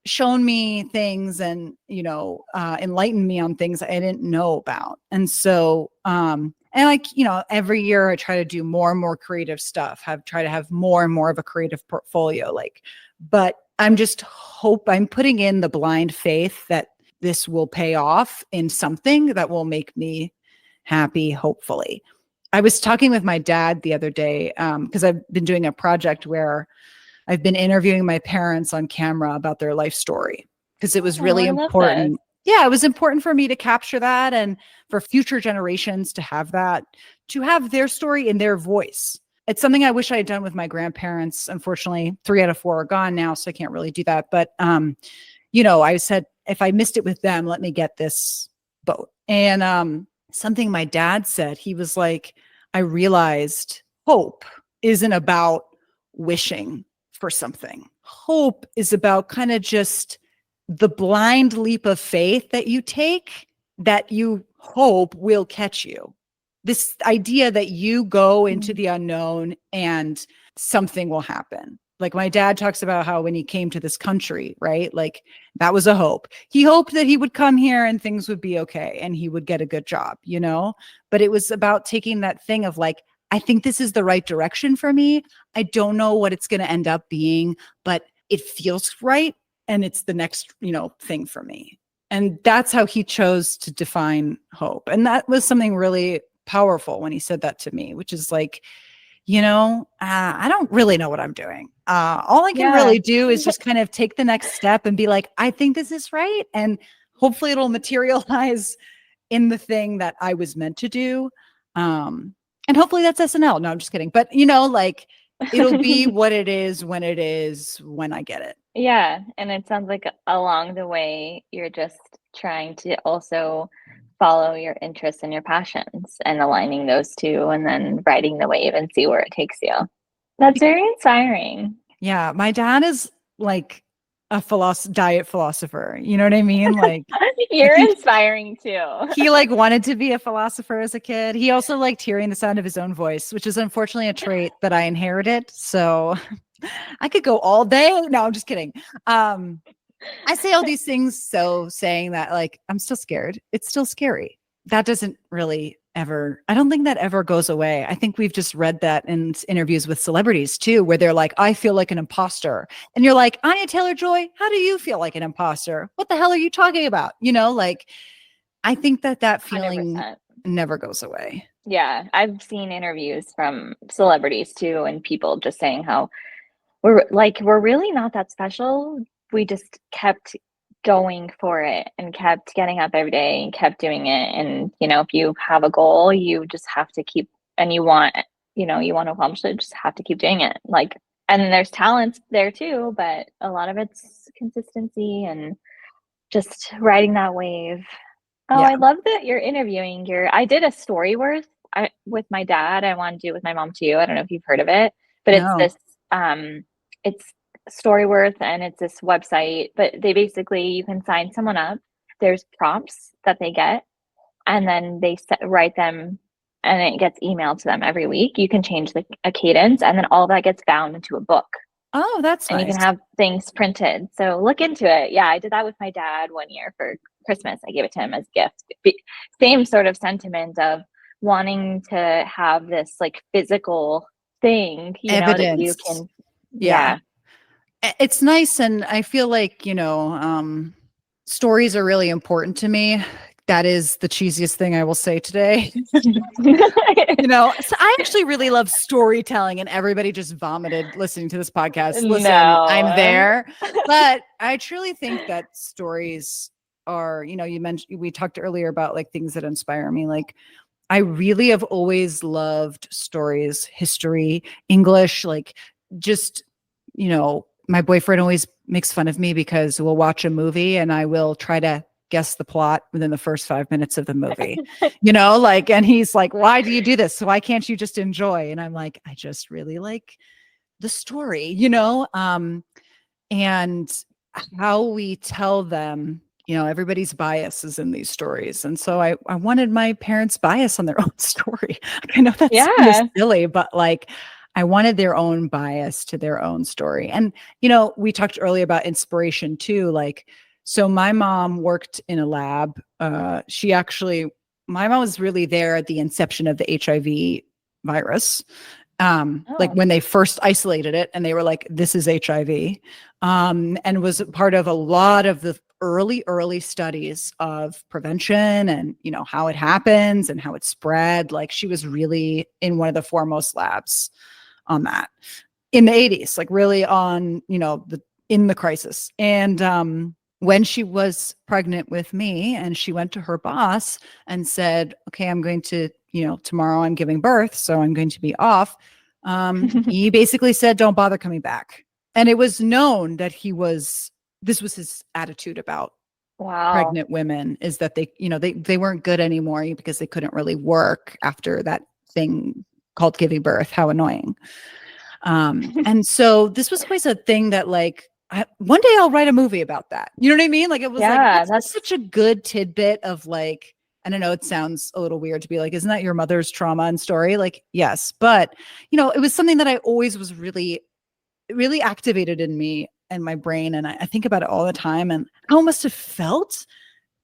shown me things and, enlightened me on things I didn't know about. And so, and like, every year I try to do more and more creative stuff, try to have more and more of a creative portfolio, but I'm putting in the blind faith that this will pay off in something that will make me happy, hopefully. I was talking with my dad the other day because I've been doing a project where I've been interviewing my parents on camera about their life story because it was Oh, really I love this. important. Yeah, it was important for me to capture that and for future generations to have that, to have their story in their voice. It's something I wish I had done with my grandparents. Unfortunately, 3 out of 4 are gone now, so I can't really do that. But, I said, if I missed it with them, let me get this boat. And something my dad said, he was like, I realized hope isn't about wishing for something. Hope is about kind of just the blind leap of faith that you take that you hope will catch you. This idea that you go into the unknown and something will happen. Like my dad talks about how when he came to this country, right? Like that was a hope. He hoped that he would come here and things would be okay and he would get a good job, But it was about taking that thing of like, I think this is the right direction for me. I don't know what it's going to end up being, but it feels right. And it's the next, thing for me. And that's how he chose to define hope. And that was something really powerful when he said that to me, which is like, I don't really know what I'm doing. All I can really do is just kind of take the next step and be like, I think this is right. And hopefully it'll materialize in the thing that I was meant to do. And hopefully that's SNL. No, I'm just kidding. But, it'll be what it is when I get it. Yeah, and it sounds like along the way, you're just trying to also follow your interests and your passions and aligning those two and then riding the wave and see where it takes you. That's very inspiring. Yeah, my dad is like a diet philosopher. You know what I mean? Like you're inspiring too. He like wanted to be a philosopher as a kid. He also liked hearing the sound of his own voice, which is unfortunately a trait that I inherited. So I could go all day. No, I'm just kidding. I say all these things saying that like I'm still scared. It's still scary. That doesn't really I don't think that ever goes away. I think we've just read that in interviews with celebrities too, where they're like, I feel like an imposter. And you're like, Anya Taylor-Joy, how do you feel like an imposter? What the hell are you talking about? Like, I think that feeling 100%. Never goes away. Yeah. I've seen interviews from celebrities too, and people just saying how we're really not that special. We just kept going for it and kept getting up every day and kept doing it. And, if you have a goal, you just have to keep, and you want to accomplish it, just have to keep doing it. Like, and there's talents there too, but a lot of it's consistency and just riding that wave. Oh, Yeah. I love that you're interviewing I did a story with my dad. I want to do it with my mom too. I don't know if you've heard of it, but No. it's this, it's Storyworth, and it's this website, but they basically, you can sign someone up. There's prompts that they get, and then they write them, and it gets emailed to them every week. You can change a cadence, and then all that gets bound into a book. Oh, that's and nice. You can have things printed. So look into it. Yeah, I did that with my dad one year for Christmas. I gave it to him as a gift. Same sort of sentiment of wanting to have this like physical thing, Evidence. that you can. Yeah. It's nice. And I feel like, stories are really important to me. That is the cheesiest thing I will say today. So I actually really love storytelling, and everybody just vomited listening to this podcast. Listen, No. I'm there. But I truly think that stories are, you mentioned, we talked earlier about like things that inspire me. Like I really have always loved stories, history, English, like just, my boyfriend always makes fun of me because we'll watch a movie and I will try to guess the plot within the first 5 minutes of the movie, and he's like, why do you do this? Why can't you just enjoy? And I'm like, I just really like the story, and how we tell them, everybody's bias is in these stories. And so I wanted my parents' bias on their own story. I know that's kind of silly, but like, I wanted their own bias to their own story. And, we talked earlier about inspiration too. Like, so my mom worked in a lab. My mom was really there at the inception of the HIV virus. Like when they first isolated it and they were like, this is HIV, and was part of a lot of the early studies of prevention and, you know, how it happens and how it spread. Like she was really in one of the foremost labs on that in the 80s, like really on, you know, in the crisis. And when she was pregnant with me and she went to her boss and said, okay, I'm going to, you know, tomorrow I'm giving birth, so I'm going to be off. He basically said, don't bother coming back. And it was known that this was his attitude about Wow. pregnant women, is that they, you know, they weren't good anymore because they couldn't really work after that thing called giving birth. How annoying. And so this was always a thing that like, one day I'll write a movie about that. You know what I mean? Like it was like, Yeah, that's just such a good tidbit of like, and I know it sounds a little weird to be like, isn't that your mother's trauma and story? Like, yes. But, you know, it was something that I always was really, really activated in me and my brain. And I think about it all the time and how it must have felt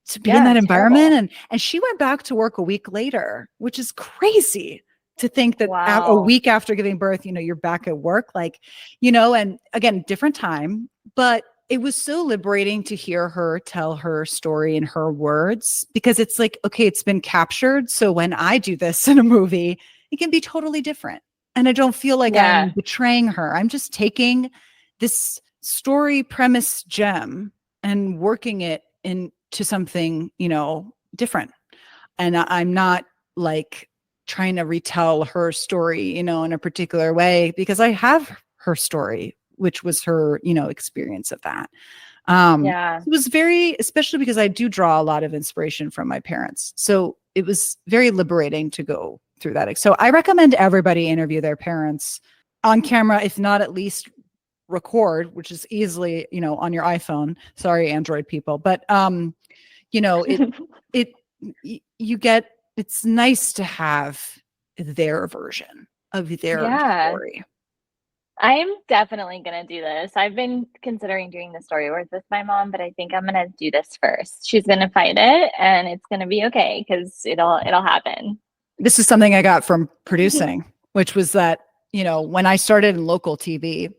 to be in yeah, that environment. terrible. And she went back to work a week later, which is crazy to think that a Wow. week after giving birth, you know, you're back at work, like, you know, and again, different time, but it was so liberating to hear her tell her story in her words, because it's like, okay, it's been captured. So when I do this in a movie, it can be totally different. And I don't feel like I'm Yeah. betraying her. I'm just taking this story premise gem and working it into something, you know, different. And I'm not like trying to retell her story, you know, in a particular way, because I have her story, which was her, you know, experience of that. Yeah. It was very, especially because I do draw a lot of inspiration from my parents. So it was very liberating to go through that. So I recommend everybody interview their parents on camera, if not at least record, which is easily, you know, on your iPhone. Sorry, Android people. But you know, it you get, it's nice to have their version of their Yeah. story. I'm definitely gonna do this. I've been considering doing the story words with my mom, but I think I'm gonna do this first. She's gonna fight it and it's gonna be okay because it'll happen. This is something I got from producing, which was that, you know, when I started in local TV,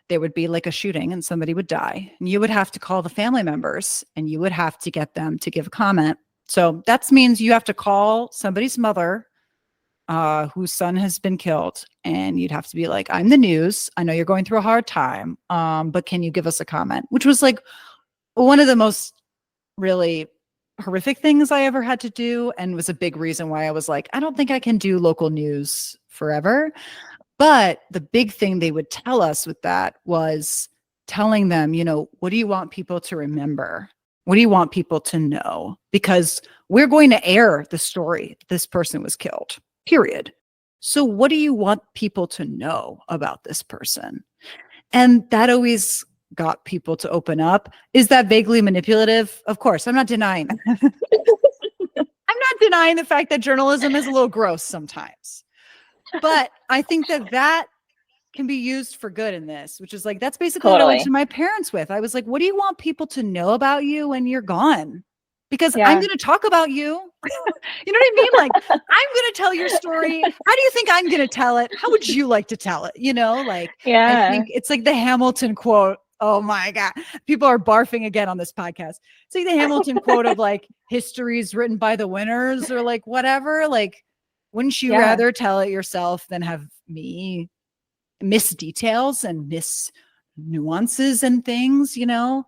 there would be like a shooting and somebody would die, and you would have to call the family members and you would have to get them to give a comment. So that means you have to call somebody's mother whose son has been killed, and you'd have to be like, I'm the news, I know you're going through a hard time, but can you give us a comment? Which was like one of the most really horrific things I ever had to do, and was a big reason why I was like, I don't think I can do local news forever. But the big thing they would tell us with that was telling them, you know, what do you want people to remember? What do you want people to know? Because we're going to air the story, this person was killed, period. So what do you want people to know about this person? And that always got people to open up. Is that vaguely manipulative? Of course, I'm not denying that. I'm not denying the fact that journalism is a little gross sometimes. But I think that that can be used for good in this, which is like, that's basically what I went to Totally. my parents with. I was like, what do you want people to know about you when you're gone? Because I'm Yeah. going to talk about you. You know what I mean? Like, I'm going to tell your story. How do you think I'm going to tell it? How would you like to tell it? You know, like, I Yeah. think it's like the Hamilton quote. Oh my God. People are barfing again on this podcast. It's like the Hamilton quote of like, history is written by the winners, or like whatever. Like, wouldn't you Yeah. rather tell it yourself than have me miss details and miss nuances and things, you know?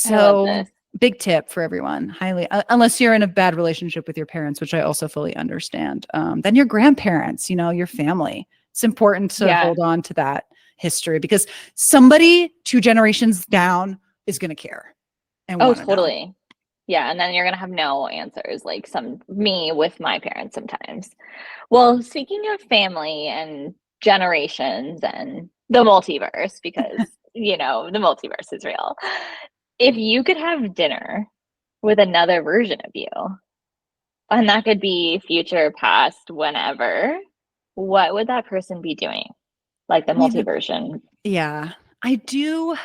I love So this. big tip for everyone, highly, unless you're in a bad relationship with your parents, which I also fully understand, then your grandparents, you know, your family. It's important to Yeah. hold on to that history, because somebody 2 generations down is going to care and Oh, want to know. totally. Yeah, and then you're gonna have no answers like some me with my parents sometimes. Well, speaking of family and generations and the multiverse, because the multiverse is real. If you could have dinner with another version of you, and that could be future, past, whenever, what would that person be doing? Like the I mean, multiversion. yeah, I do.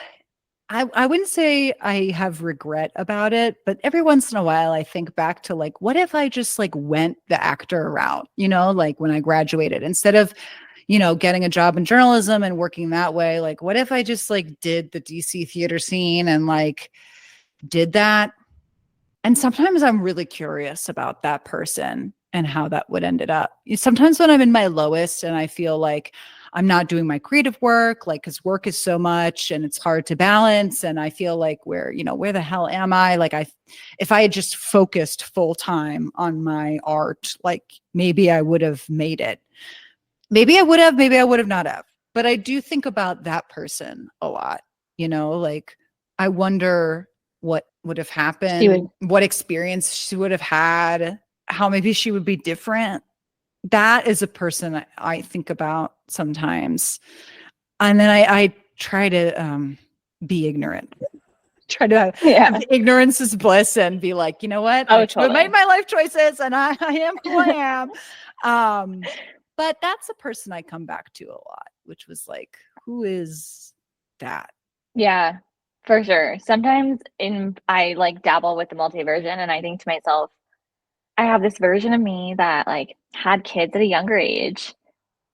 I wouldn't say I have regret about it, but every once in a while I think back to like, what if I just like went the actor route, you know, like when I graduated, instead of, you know, getting a job in journalism and working that way, like what if I just like did the DC theater scene and like did that. And sometimes I'm really curious about that person and how that would ended up. Sometimes when I'm in my lowest and I feel like I'm not doing my creative work, like, because work is so much and it's hard to balance. And I feel like where the hell am I? Like, if I had just focused full time on my art, like maybe I would have made it. Maybe I would have not have. But I do think about that person a lot, like I wonder what would have happened, what experience she would have had, how maybe she would be different. That is a person I think about sometimes. And then I try to be ignorant. Try to have ignorance is bliss and be like, you know what? I made my life choices and I am who I am. But that's a person I come back to a lot, which was like, who is that? Yeah, for sure. Sometimes I like dabble with the multi-version and I think to myself, I have this version of me that like had kids at a younger age,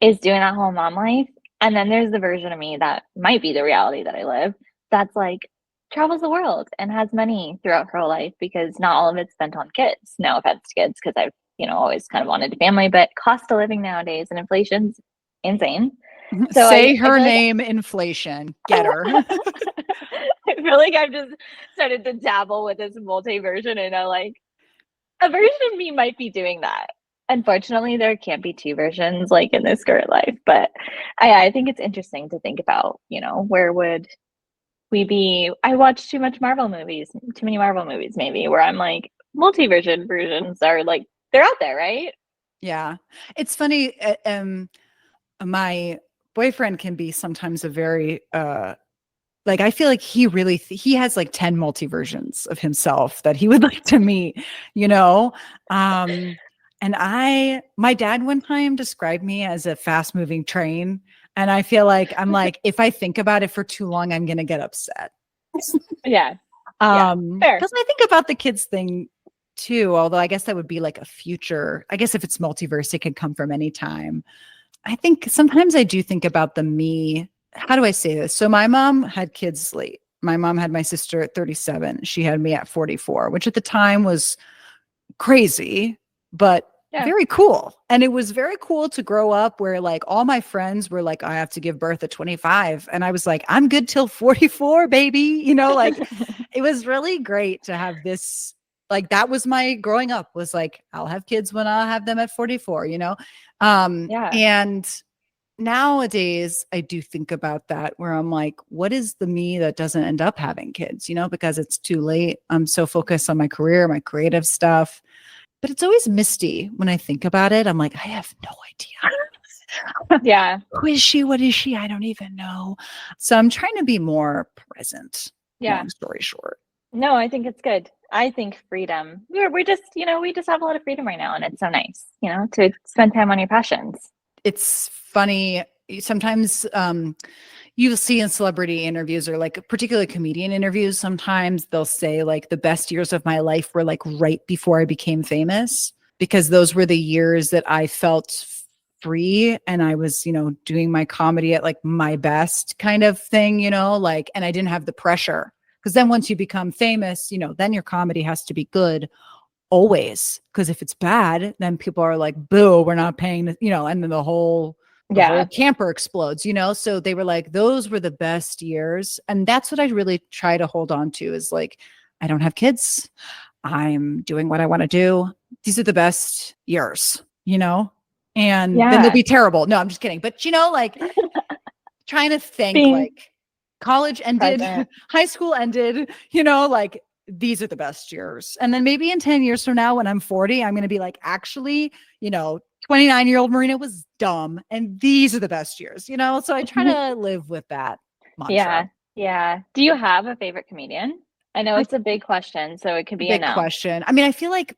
is doing that whole mom life. And then there's the version of me that might be the reality that I live, that's like travels the world and has money throughout her whole life because not all of it's spent on kids. No offense to kids, because I've, always kind of wanted a family, but cost of living nowadays and inflation's insane. So Say her I name, inflation. Get her. I feel like I've just started to dabble with this multi-version and a version of me might be doing that. Unfortunately, there can't be two versions like in this current life, but I think it's interesting to think about, where would we be? I watch too many Marvel movies maybe, where I'm like, multi-version versions are like, they're out there, right? Yeah. It's funny. My boyfriend can be sometimes a very, like, I feel like he has like 10 multi versions of himself that he would like to meet, and my dad one time described me as a fast moving train. And I feel like I'm like, if I think about it for too long, I'm going to get upset. Yeah. Fair. Because I think about the kids thing too, although I guess that would be like a future. I guess if it's multiverse, it could come from any time. I think sometimes I do think about the me. How do I say this? So my mom had kids late. My mom had my sister at 37. She had me at 44, which at the time was crazy, but very cool. And it was very cool to grow up where like all my friends were like, I have to give birth at 25. And I was like, I'm good till 44, baby. Like it was really great to have this. Like that was my growing up was like, I'll have kids when I'll have them at 44, And nowadays I do think about that where I'm like, what is the me that doesn't end up having kids, because it's too late. I'm so focused on my career, my creative stuff, but it's always misty when I think about it. I'm like, I have no idea. Yeah. Who is she? What is she? I don't even know. So I'm trying to be more present. Yeah. Long story short. No, I think it's good. I think freedom. We just, we just have a lot of freedom right now, and it's so nice, to spend time on your passions. It's funny. Sometimes you'll see in celebrity interviews or like particularly comedian interviews, sometimes they'll say like the best years of my life were like right before I became famous, because those were the years that I felt free and I was, doing my comedy at like my best kind of thing, like, and I didn't have the pressure. Because then once you become famous, then your comedy has to be good always. Because if it's bad, then people are like, boo, we're not paying, and then the whole camper explodes, So they were like, those were the best years. And that's what I really try to hold on to is like, I don't have kids. I'm doing what I want to do. These are the best years, and then they'll be terrible. No, I'm just kidding. But, like trying to think like college ended, high school ended, like these are the best years. And then maybe in 10 years from now, when I'm 40, I'm going to be like, actually, 29-year-old Marina was dumb. And these are the best years, So I try to live with that mantra. Yeah. Yeah. Do you have a favorite comedian? I know it's a big question, so it could be a big question. I mean, I feel like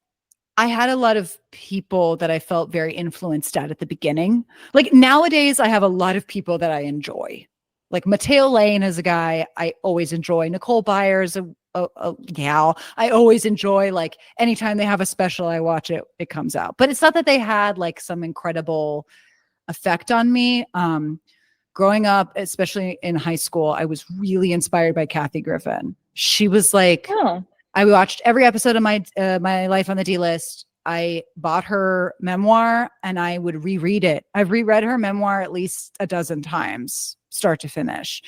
I had a lot of people that I felt very influenced at the beginning. Like nowadays, I have a lot of people that I enjoy. Like Mateo Lane is a guy I always enjoy. Nicole Byers, a gal I always enjoy. Like anytime they have a special, I watch it. It comes out, but it's not that they had like some incredible effect on me. Growing up, especially in high school, I was really inspired by Kathy Griffin. She was like, Oh, I watched every episode of my Life on the D List. I bought her memoir and I would reread it. I've reread her memoir at least a dozen times, start to finish.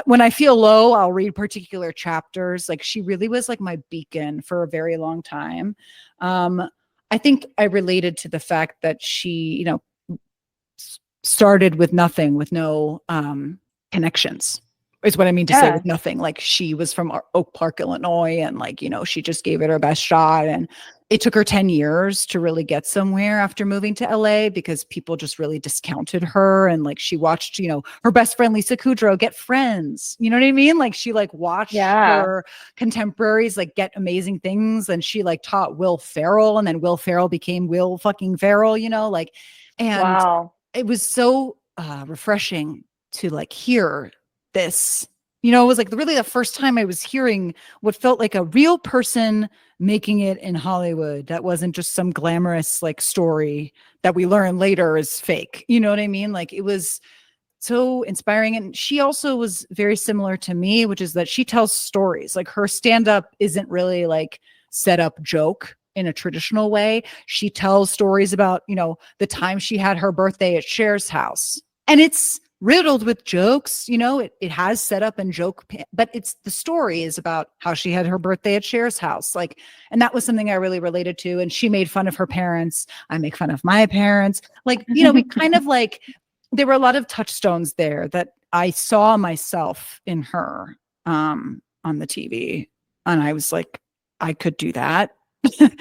When I feel low, I'll read particular chapters. Like she really was like my beacon for a very long time. I think I related to the fact that she, started with nothing, with no connections. Is what I mean to say yeah. with nothing. Like she was from Oak Park, Illinois, and like, she just gave it her best shot. And it took her 10 years to really get somewhere after moving to LA because people just really discounted her. And like she watched, her best friend Lisa Kudrow get friends. You know what I mean? Like she like watched Yeah. her contemporaries like get amazing things. And she like taught Will Ferrell, and then Will Ferrell became Will fucking Ferrell, like, and Wow. it was so refreshing to like hear this. It was like really the first time I was hearing what felt like a real person making it in Hollywood. That wasn't just some glamorous like story that we learn later is fake. You know what I mean? Like it was so inspiring. And she also was very similar to me, which is that she tells stories. Like her stand-up isn't really like set up joke in a traditional way. She tells stories about, the time she had her birthday at Cher's house. And it's riddled with jokes, it has set up and joke, but it's the story is about how she had her birthday at Cher's house. Like, and that was something I really related to. And she made fun of her parents. I make fun of my parents. Like, we kind of like, there were a lot of touchstones there that I saw myself in her on the TV. And I was like, I could do that. Like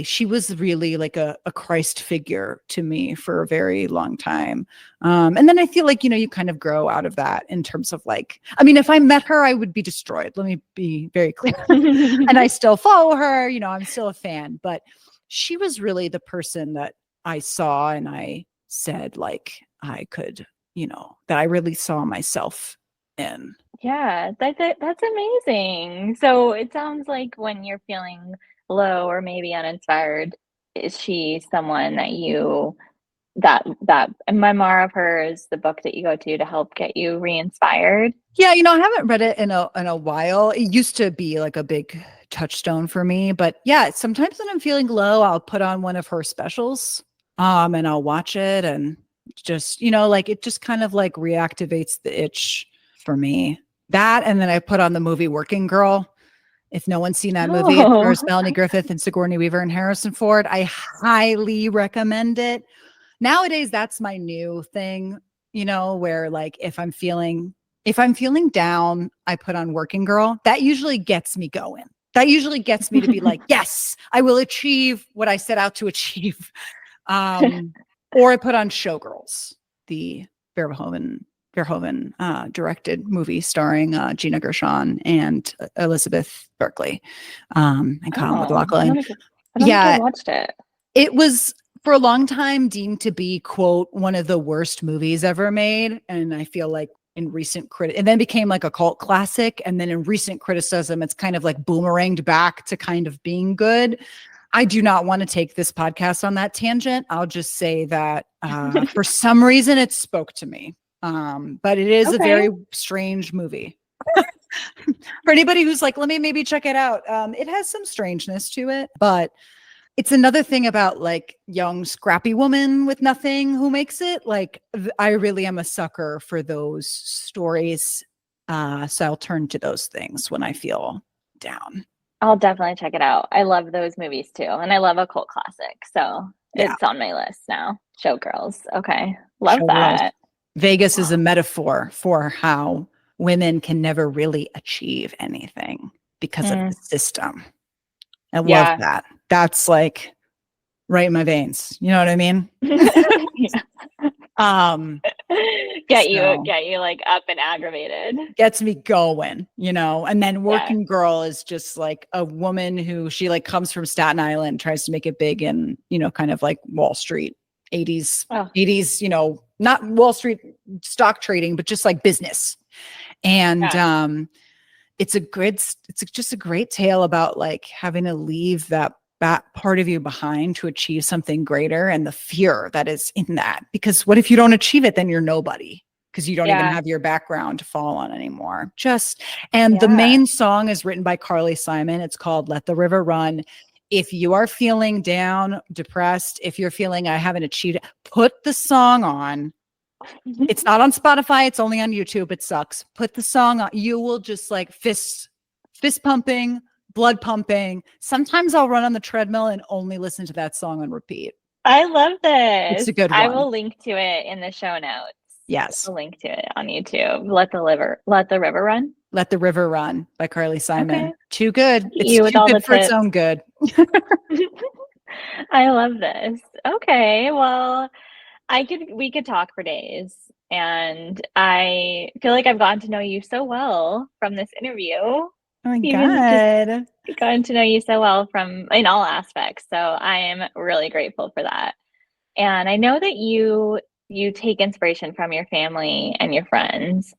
she was really like a Christ figure to me for a very long time. And then I feel like, you kind of grow out of that in terms of like, I mean, if I met her, I would be destroyed. Let me be very clear. And I still follow her, I'm still a fan, but she was really the person that I saw and I said like I could, that I really saw myself in. Yeah, that's amazing. So it sounds like when you're feeling low or maybe uninspired, is she someone that that a memoir of hers, the book that you go to help get you re-inspired? Yeah, I haven't read it in a while. It used to be like a big touchstone for me, but yeah, sometimes when I'm feeling low, I'll put on one of her specials, and I'll watch it and just, like it just kind of like reactivates the itch for me. That, and then I put on the movie Working Girl. If no one's seen that movie, it Oh. stars Melanie Griffith and Sigourney Weaver and Harrison Ford. I highly recommend it. Nowadays, that's my new thing, where like if I'm feeling down, I put on Working Girl. That usually gets me going. That usually gets me to be like, yes, I will achieve what I set out to achieve. Or I put on Showgirls, the Verhoeven directed movie starring Gina Gershon and Elizabeth Berkley, and Colin McLaughlin. I don't think I watched it. It was for a long time deemed to be, quote, one of the worst movies ever made. And I feel like in recent and then became like a cult classic. And then in recent criticism, it's kind of like boomeranged back to kind of being good. I do not want to take this podcast on that tangent. I'll just say that for some reason it spoke to me. But it is a very strange movie. For anybody who's like, let me maybe check it out. It has some strangeness to it, but it's another thing about like young, scrappy woman with nothing who makes it. Like I really am a sucker for those stories. So I'll turn to those things when I feel down. I'll definitely check it out. I love those movies too. And I love a cult classic. So it's on my list now. Showgirls. Okay. Love that. Vegas is a metaphor for how women can never really achieve anything because of the system. I love that. That's like right in my veins. You know what I mean? Get you like up and aggravated. Gets me going, and then Working Girl is just like a woman who she like comes from Staten Island, tries to make it big in, kind of like Wall Street 80s, not Wall Street stock trading, but just like business. And it's just a great tale about like having to leave that part of you behind to achieve something greater and the fear that is in that. Because what if you don't achieve it? Then you're nobody. because you don't even Yeah. have your background to fall on anymore. And the Yeah. main song is written by Carly Simon. It's called Let the River Run. If you are feeling down, depressed, if you're feeling I haven't achieved it, put the song on. It's not on Spotify. It's only on YouTube. It sucks. Put the song on. You will just like fist pumping, blood pumping. Sometimes I'll run on the treadmill and only listen to that song on repeat. I love It's this. a good I one. will link to it in the show notes. Yes. I'll link to it on YouTube. Let the river run. Let the River Run by Carly Simon. Okay. Too good. It's You with too all good the for its tips. own good. I love this. Okay, well, we could talk for days, and I feel like I've gotten to know you so well from this interview. Oh my Even just God. gotten to know you so well from in all aspects. So I am really grateful for that. And I know that you take inspiration from your family and your friends.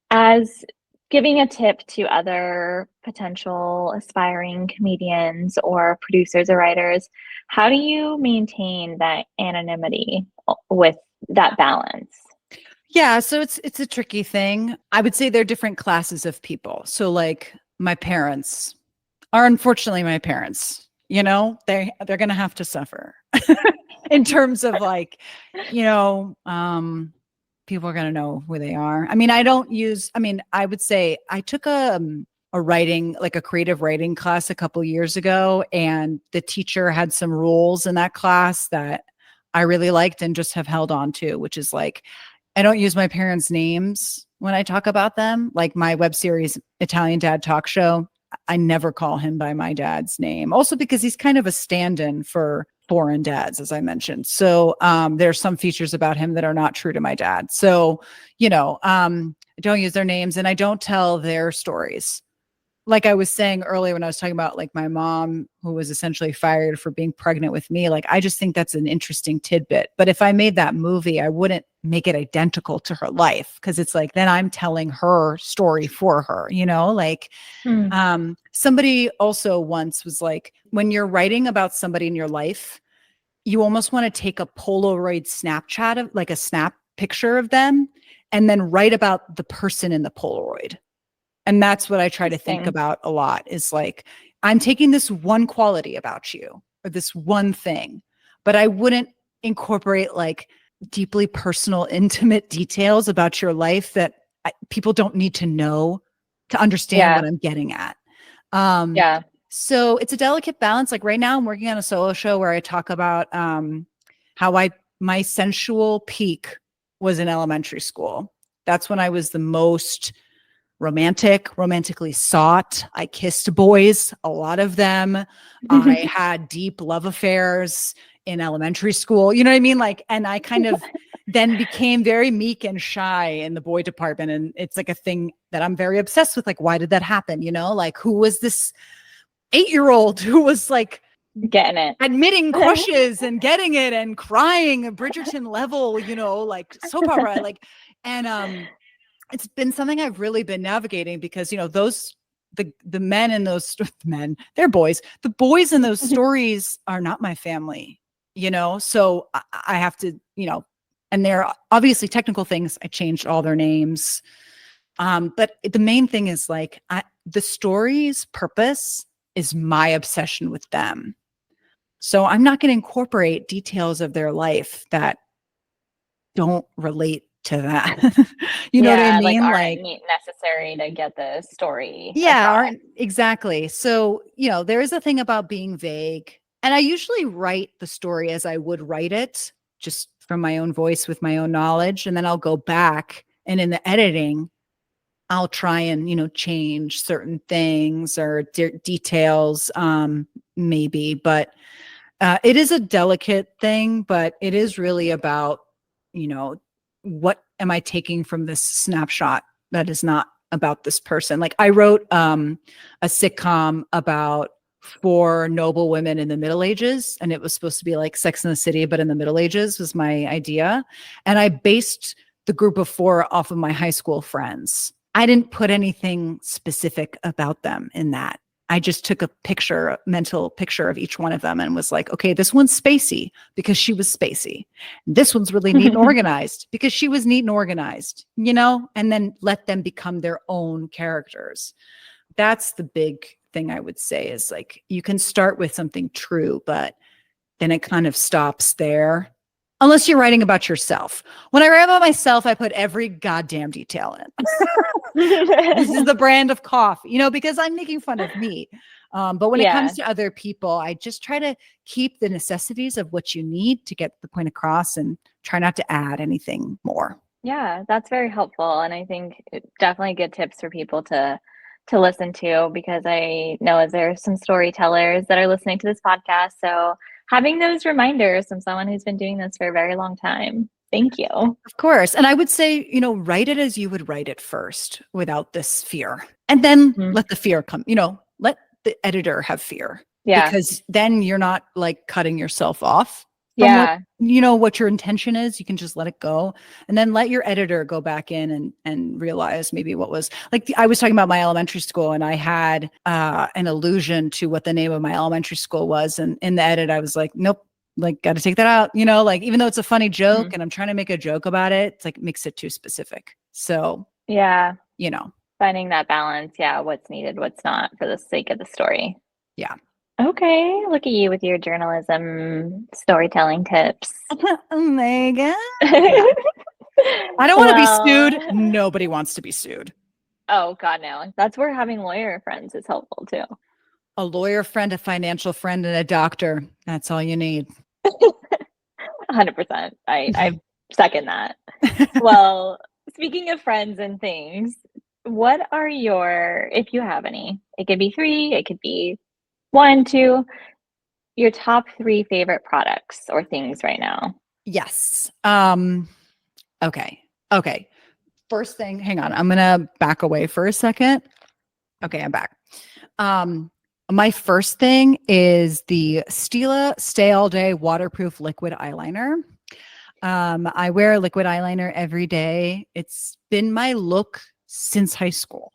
As giving a tip to other potential aspiring comedians or producers or writers, how do you maintain that anonymity with that balance? Yeah, so it's a tricky thing. I would say there are different classes of people. So like my parents are unfortunately my parents. You know, they're going to have to suffer in terms of like, people are going to know who they are. I mean, I would say I took a writing, like a creative writing class a couple years ago, and the teacher had some rules in that class that I really liked and just have held on to, which is like, I don't use my parents' names when I talk about them. Like my web series, Italian Dad Talk Show, I never call him by my dad's name. Also because he's kind of a stand-in for foreign dads, as I mentioned. So there's some features about him that are not true to my dad. So, I don't use their names and I don't tell their stories. Like I was saying earlier when I was talking about like my mom who was essentially fired for being pregnant with me, like I just think that's an interesting tidbit. But if I made that movie, I wouldn't make it identical to her life because it's like then I'm telling her story for her, like somebody also once was like, when you're writing about somebody in your life, you almost want to take a Polaroid Snapchat of like a snap picture of them and then write about the person in the Polaroid. And that's what I try to think about a lot is like, I'm taking this one quality about you or this one thing, but I wouldn't incorporate like deeply personal, intimate details about your life that people don't need to know to understand what I'm getting at. Yeah. So it's a delicate balance. Like right now I'm working on a solo show where I talk about how my sensual peak was in elementary school. That's when I was the most romantically sought. I kissed boys, a lot of them. I had deep love affairs in elementary school. You know what I mean? Like, and I kind of then became very meek and shy in the boy department. And it's like a thing that I'm very obsessed with. Like, why did that happen? Like, who was this 8-year-old who was like, getting it, admitting crushes and getting it and crying a Bridgerton level, like soap opera, like, and, it's been something I've really been navigating because, the men in those men, they're boys. The boys in those stories are not my family, so I have to, and they're obviously technical things. I changed all their names. But the main thing is like the story's purpose is my obsession with them. So I'm not going to incorporate details of their life that don't relate to that. You know what I mean? Like aren't necessary to get the story. Yeah, aren't exactly. So, there is a thing about being vague. And I usually write the story as I would write it, just from my own voice with my own knowledge. And then I'll go back and in the editing, I'll try and, change certain things or details, maybe. But it is a delicate thing, but it is really about, what am I taking from this snapshot that is not about this person? Like I wrote a sitcom about 4 noble women in the Middle Ages, and it was supposed to be like Sex in the City, but in the Middle Ages was my idea. And I based the group of 4 off of my high school friends. I didn't put anything specific about them in that. I just took a mental picture of each one of them and was like, okay, this one's spacey because she was spacey. This one's really neat and organized because she was neat and organized, and then let them become their own characters. That's the big thing I would say is like, you can start with something true, but then it kind of stops there. Unless you're writing about yourself. When I write about myself, I put every goddamn detail in. This is the brand of coffee, because I'm making fun of me. But when it comes to other people, I just try to keep the necessities of what you need to get the point across and try not to add anything more. Yeah, that's very helpful. And I think definitely good tips for people to listen to, because I know there's some storytellers that are listening to this podcast. So having those reminders from someone who's been doing this for a very long time. Thank you. Of course. And I would say, write it as you would write it first without this fear. And then let the fear come, let the editor have fear. Yeah. Because then you're not like cutting yourself off. Yeah. What your intention is. You can just let it go. And then let your editor go back in and realize maybe what was like. I was talking about my elementary school and I had an allusion to what the name of my elementary school was. And in the edit, I was like, nope, like got to take that out, like even though it's a funny joke and I'm trying to make a joke about it, it's like makes it too specific. So yeah, finding that balance. Yeah. What's needed, what's not for the sake of the story. Yeah. Okay, look at you with your journalism storytelling tips. Oh my God. Yeah. I don't want to be sued. Nobody wants to be sued. Oh God, no. That's where having lawyer friends is helpful too. A lawyer friend, a financial friend, and a doctor. That's all you need. 100%. I second that. Well, speaking of friends and things, what are if you have any, it could be 3, it could be 1, 2, your top 3 favorite products or things right now? Yes. Okay. First thing, hang on. I'm going to back away for a second. Okay, I'm back. My first thing is the Stila Stay All Day Waterproof Liquid Eyeliner. I wear a liquid eyeliner every day. It's been my look since high school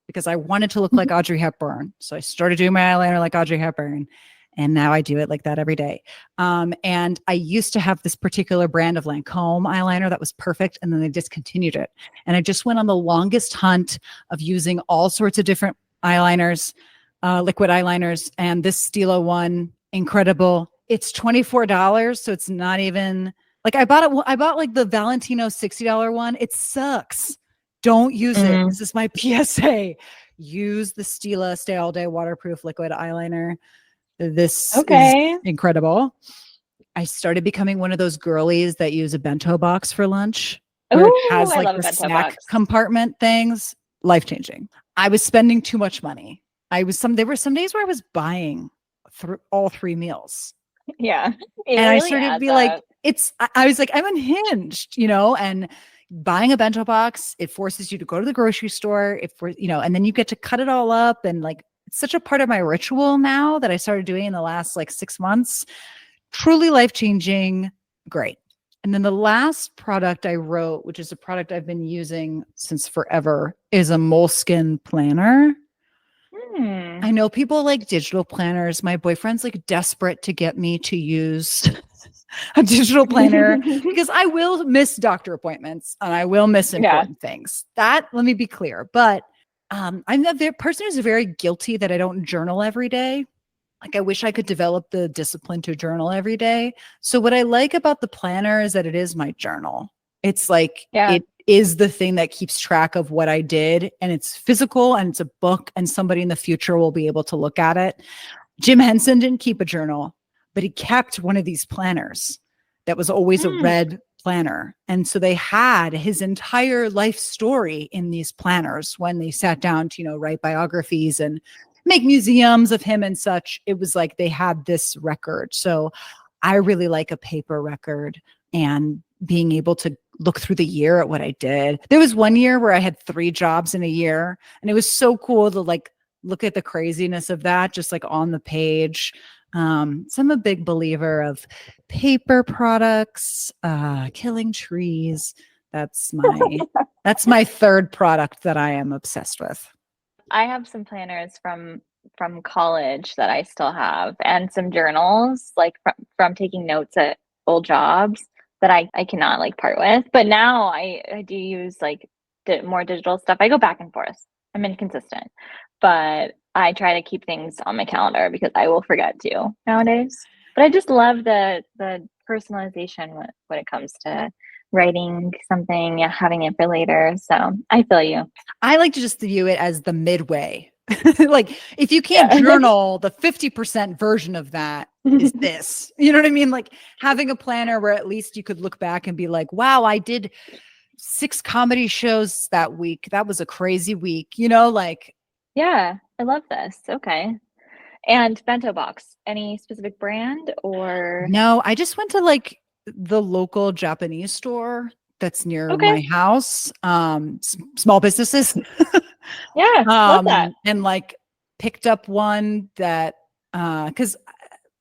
because I wanted to look like Audrey Hepburn. So I started doing my eyeliner like Audrey Hepburn. And now I do it like that every day. And I used to have this particular brand of Lancome eyeliner that was perfect. And then they discontinued it. And I just went on the longest hunt of using all sorts of different eyeliners, liquid eyeliners. And this Stila one, incredible. It's $24. So it's not even like I bought like the Valentino $60 one. It sucks. Don't use it. This is my PSA. Use the Stila Stay All Day Waterproof Liquid Eyeliner. This is incredible. I started becoming one of those girlies that use a bento box for lunch. Where it has like the snack compartment things. Life-changing. I was spending too much money. There were some days where I was buying all 3 meals. Yeah. And really I started to be like, I was like, I'm unhinged, and buying a bento box, it forces you to go to the grocery store, and then you get to cut it all up. And like, it's such a part of my ritual now that I started doing in the last like 6 months. Truly life-changing. Great. And then the last product I wrote, which is a product I've been using since forever, is a Moleskine planner. I know people like digital planners. My boyfriend's like desperate to get me to use a digital planner because I will miss doctor appointments and I will miss important things. That, let me be clear. But I'm the person who's very guilty that I don't journal every day. Like I wish I could develop the discipline to journal every day. So what I like about the planner is that it is my journal. It's like, it is the thing that keeps track of what I did, and it's physical and it's a book, and somebody in the future will be able to look at it. Jim Henson didn't keep a journal, but he kept one of these planners that was always a red planner. And so they had his entire life story in these planners when they sat down to, write biographies and make museums of him and such. It was like they had this record. So I really like a paper record and being able to look through the year at what I did. There was one year where I had 3 jobs in a year, and it was so cool to like look at the craziness of that just like on the page. So I'm a big believer of paper products, killing trees. That's my third product that I am obsessed with. I have some planners from from college that I still have, and some journals like from taking notes at old jobs that I cannot like part with. But now I do use like more digital stuff. I go back and forth. I'm inconsistent, but I try to keep things on my calendar because I will forget to nowadays. But I just love the personalization when it comes to writing something, yeah, having it for later. So I feel you. I like to just view it as the midway. Like if you can't Yeah. journal, the 50% version of that is this. You know what I mean? Like having a planner where at least you could look back and be like, wow, I did 6 comedy shows that week. That was a crazy week, like. Yeah, I love this. Okay. And Bento Box, any specific brand or No, I just went to like the local Japanese store that's near okay. my house. Small businesses. Yeah, love that. And like picked up one that because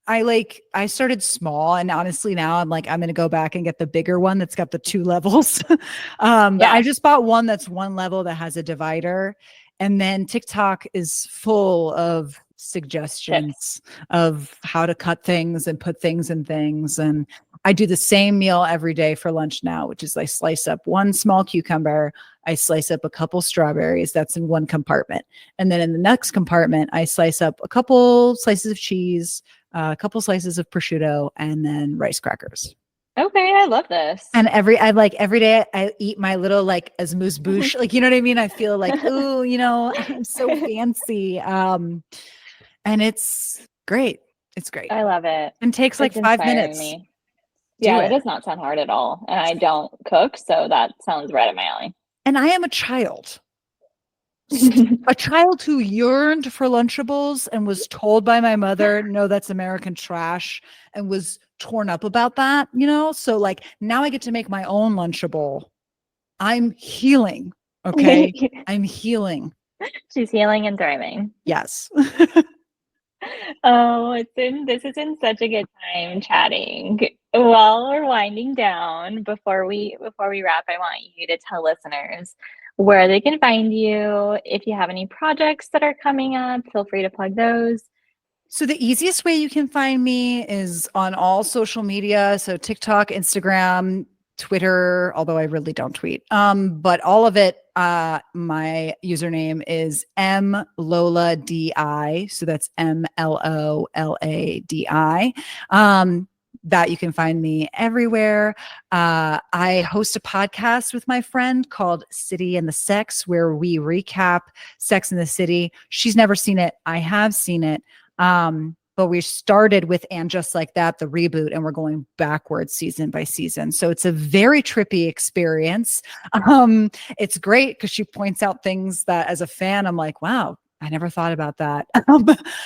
I started small, and honestly now I'm like, I'm gonna go back and get the bigger one that's got the 2 levels. But I Yeah. just bought one that's 1 level that has a divider. And then TikTok is full of Tips. suggestions of how to cut things and put things in things. And I do the same meal every day for lunch now, which is I slice up 1 small cucumber, I slice up a couple strawberries. That's in 1 compartment. And then in the next compartment, I slice up a couple slices of cheese, a couple slices of prosciutto, and then rice crackers. Okay, I love this. And every day I eat my little like amuse bouche. Like, you know what I mean? I feel like, ooh, I'm so fancy. And it's great. It's great. I love it. And takes like It's 5 inspiring minutes. me. Do Yeah, that it. does not sound hard at all. And I don't cook, so that sounds right up my alley. And I am a child. A child who yearned for Lunchables and was told by my mother, no, that's American trash, and was torn up about that, So like now I get to make my own Lunchable. I'm healing. Okay. I'm healing. She's healing and thriving. Yes. Oh, this has been such a good time chatting. While we're winding down, before we wrap, I want you to tell listeners where they can find you. If you have any projects that are coming up, feel free to plug those. So the easiest way you can find me is on all social media. So TikTok, Instagram, Twitter, although I really don't tweet. But all of it, my username is MLolaDi. So that's MLOLADI. That you can find me everywhere. I host a podcast with my friend called City and the Sex, where we recap Sex in the City. She's never seen it. I have seen it. But we started with And Just Like That, the reboot, and we're going backwards season by season. So it's a very trippy experience. It's great because she points out things that as a fan, I'm like, wow, I never thought about that.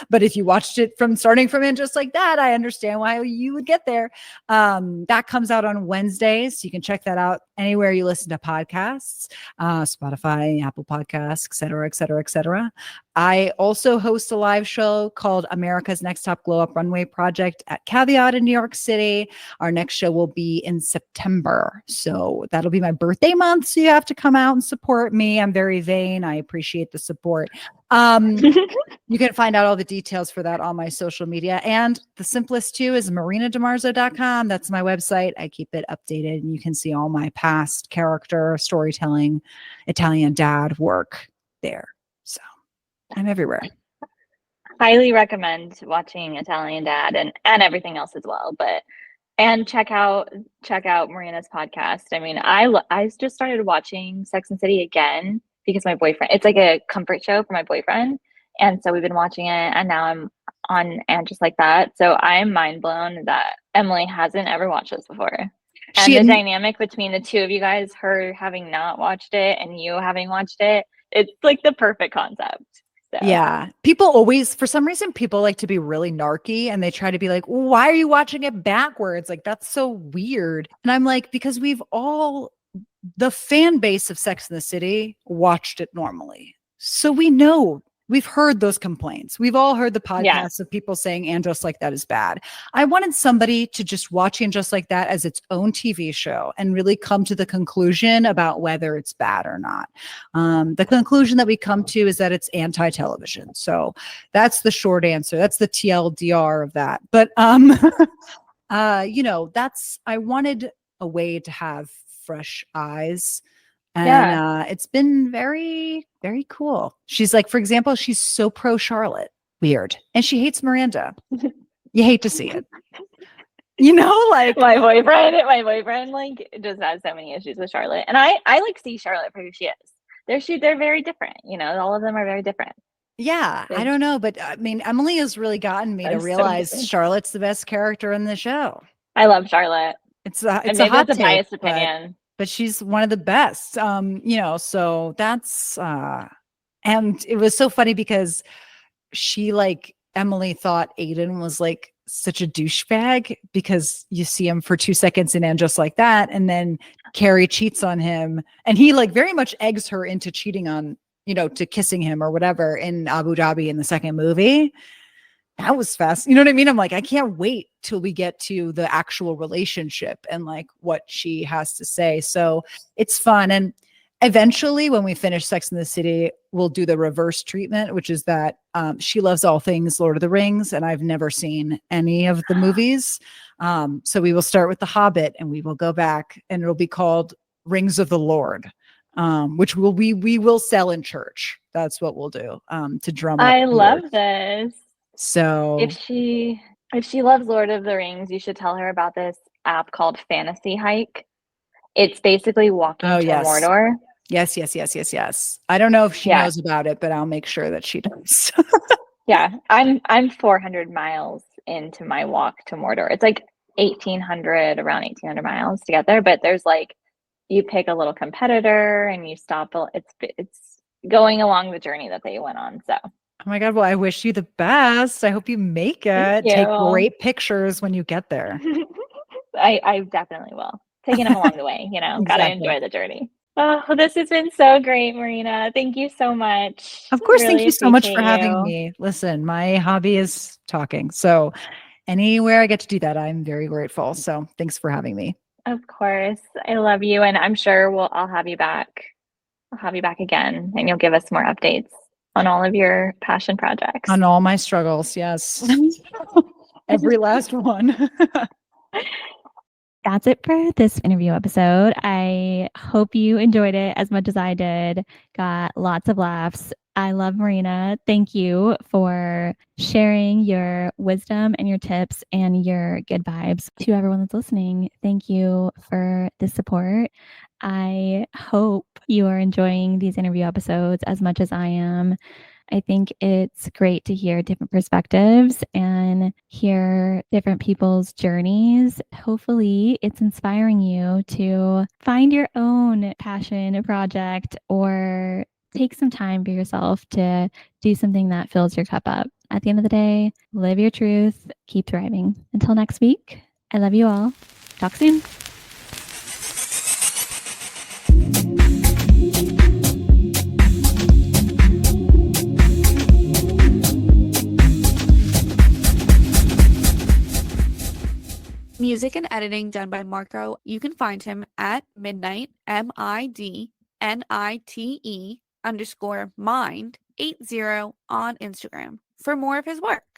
But if you watched it starting from And Just Like That, I understand why you would get there. That comes out on Wednesdays. So you can check that out anywhere you listen to podcasts, Spotify, Apple Podcasts, et cetera, et cetera, et cetera. I also host a live show called America's Next Top Glow Up Runway Project at Caveat in New York City. Our next show will be in September. So that'll be my birthday month. So you have to come out and support me. I'm very vain. I appreciate the support. You can find out all the details for that on my social media. And the simplest too is marinadimarzo.com. That's my website. I keep it updated and you can see all my past character, storytelling, Italian dad work there. So I'm everywhere. Highly recommend watching Italian Dad and everything else as well. And check out Marina's podcast. I mean, I just started watching Sex and City again because my boyfriend. It's like a comfort show for my boyfriend, and so we've been watching it. And now I'm on And Just Like That. So I am mind blown that Emily hasn't ever watched this before. And the dynamic between the two of you guys, her having not watched it and you having watched it, it's like the perfect concept. So. Yeah. People always, for some reason, people like to be really narky and they try to be like, why are you watching it backwards? Like, that's so weird. And I'm like, because the fan base of Sex in the City watched it normally. So we know we've heard those complaints. We've all heard the Yeah. podcasts of people saying And Just Like That is bad. I wanted somebody to just watch And Just Like That as its own TV show and really come to the conclusion about whether it's bad or not. The conclusion that we come to is that it's anti-television. So that's the short answer. That's the TLDR of that. But I wanted a way to have fresh eyes. And it's been very, very cool. She's like, for example, she's so pro Charlotte. Weird. And she hates Miranda. You hate to see it. Like my boyfriend like just has so many issues with Charlotte. And I like see Charlotte for who she is. They're very different. All of them are very different. Yeah, I don't know. But I mean, Emily has really gotten me to realize Charlotte's the best character in the show. I love Charlotte. It's a hot take, biased opinion. But she's one of the best. So that's and it was so funny because Emily thought Aiden was like such a douchebag because you see him for 2 seconds and just like that. And then Carrie cheats on him and he like very much eggs her into cheating on, to kissing him or whatever in Abu Dhabi in the second movie. That was fast. You know what I mean? I'm like, I can't wait till we get to the actual relationship and like what she has to say. So it's fun. And eventually when we finish Sex in the City, we'll do the reverse treatment, which is that she loves all things Lord of the Rings. And I've never seen any of the movies. So we will start with The Hobbit and we will go back and it'll be called Rings of the Lord, which we will sell in church. That's what we'll do to drum up. I love this. So if she loves Lord of the Rings, you should tell her about this app called Fantasy Hike. It's basically walking to Mordor. Yes. I don't know if she knows about it, but I'll make sure that she does. Yeah, I'm 400 miles into my walk to Mordor. It's like around 1,800 miles to get there, but there's like you pick a little competitor and you stop. It's going along the journey that they went on. So. Oh my God. Well, I wish you the best. I hope you make it. Take great pictures when you get there. I definitely will. Taking them along the way, Exactly. Gotta enjoy the journey. Oh, this has been so great, Marina. Thank you so much. Of course. Thank you so much for having me. Listen, my hobby is talking. So anywhere I get to do that, I'm very grateful. So thanks for having me. Of course. I love you. And I'm sure I'll have you back. I'll have you back again and you'll give us more updates on all of your passion projects. On all my struggles, yes. Every last one. That's it for this interview episode. I hope you enjoyed it as much as I did. Got lots of laughs. I love Marina. Thank you for sharing your wisdom and your tips and your good vibes. To everyone that's listening, thank you for the support. I hope you are enjoying these interview episodes as much as I am. I think it's great to hear different perspectives and hear different people's journeys. Hopefully, it's inspiring you to find your own passion project or take some time for yourself to do something that fills your cup up. At the end of the day, live your truth, keep thriving. Until next week, I love you all. Talk soon. Music and editing done by Marco. You can find him at Midnight, MIDNITE_mind80 on Instagram for more of his work.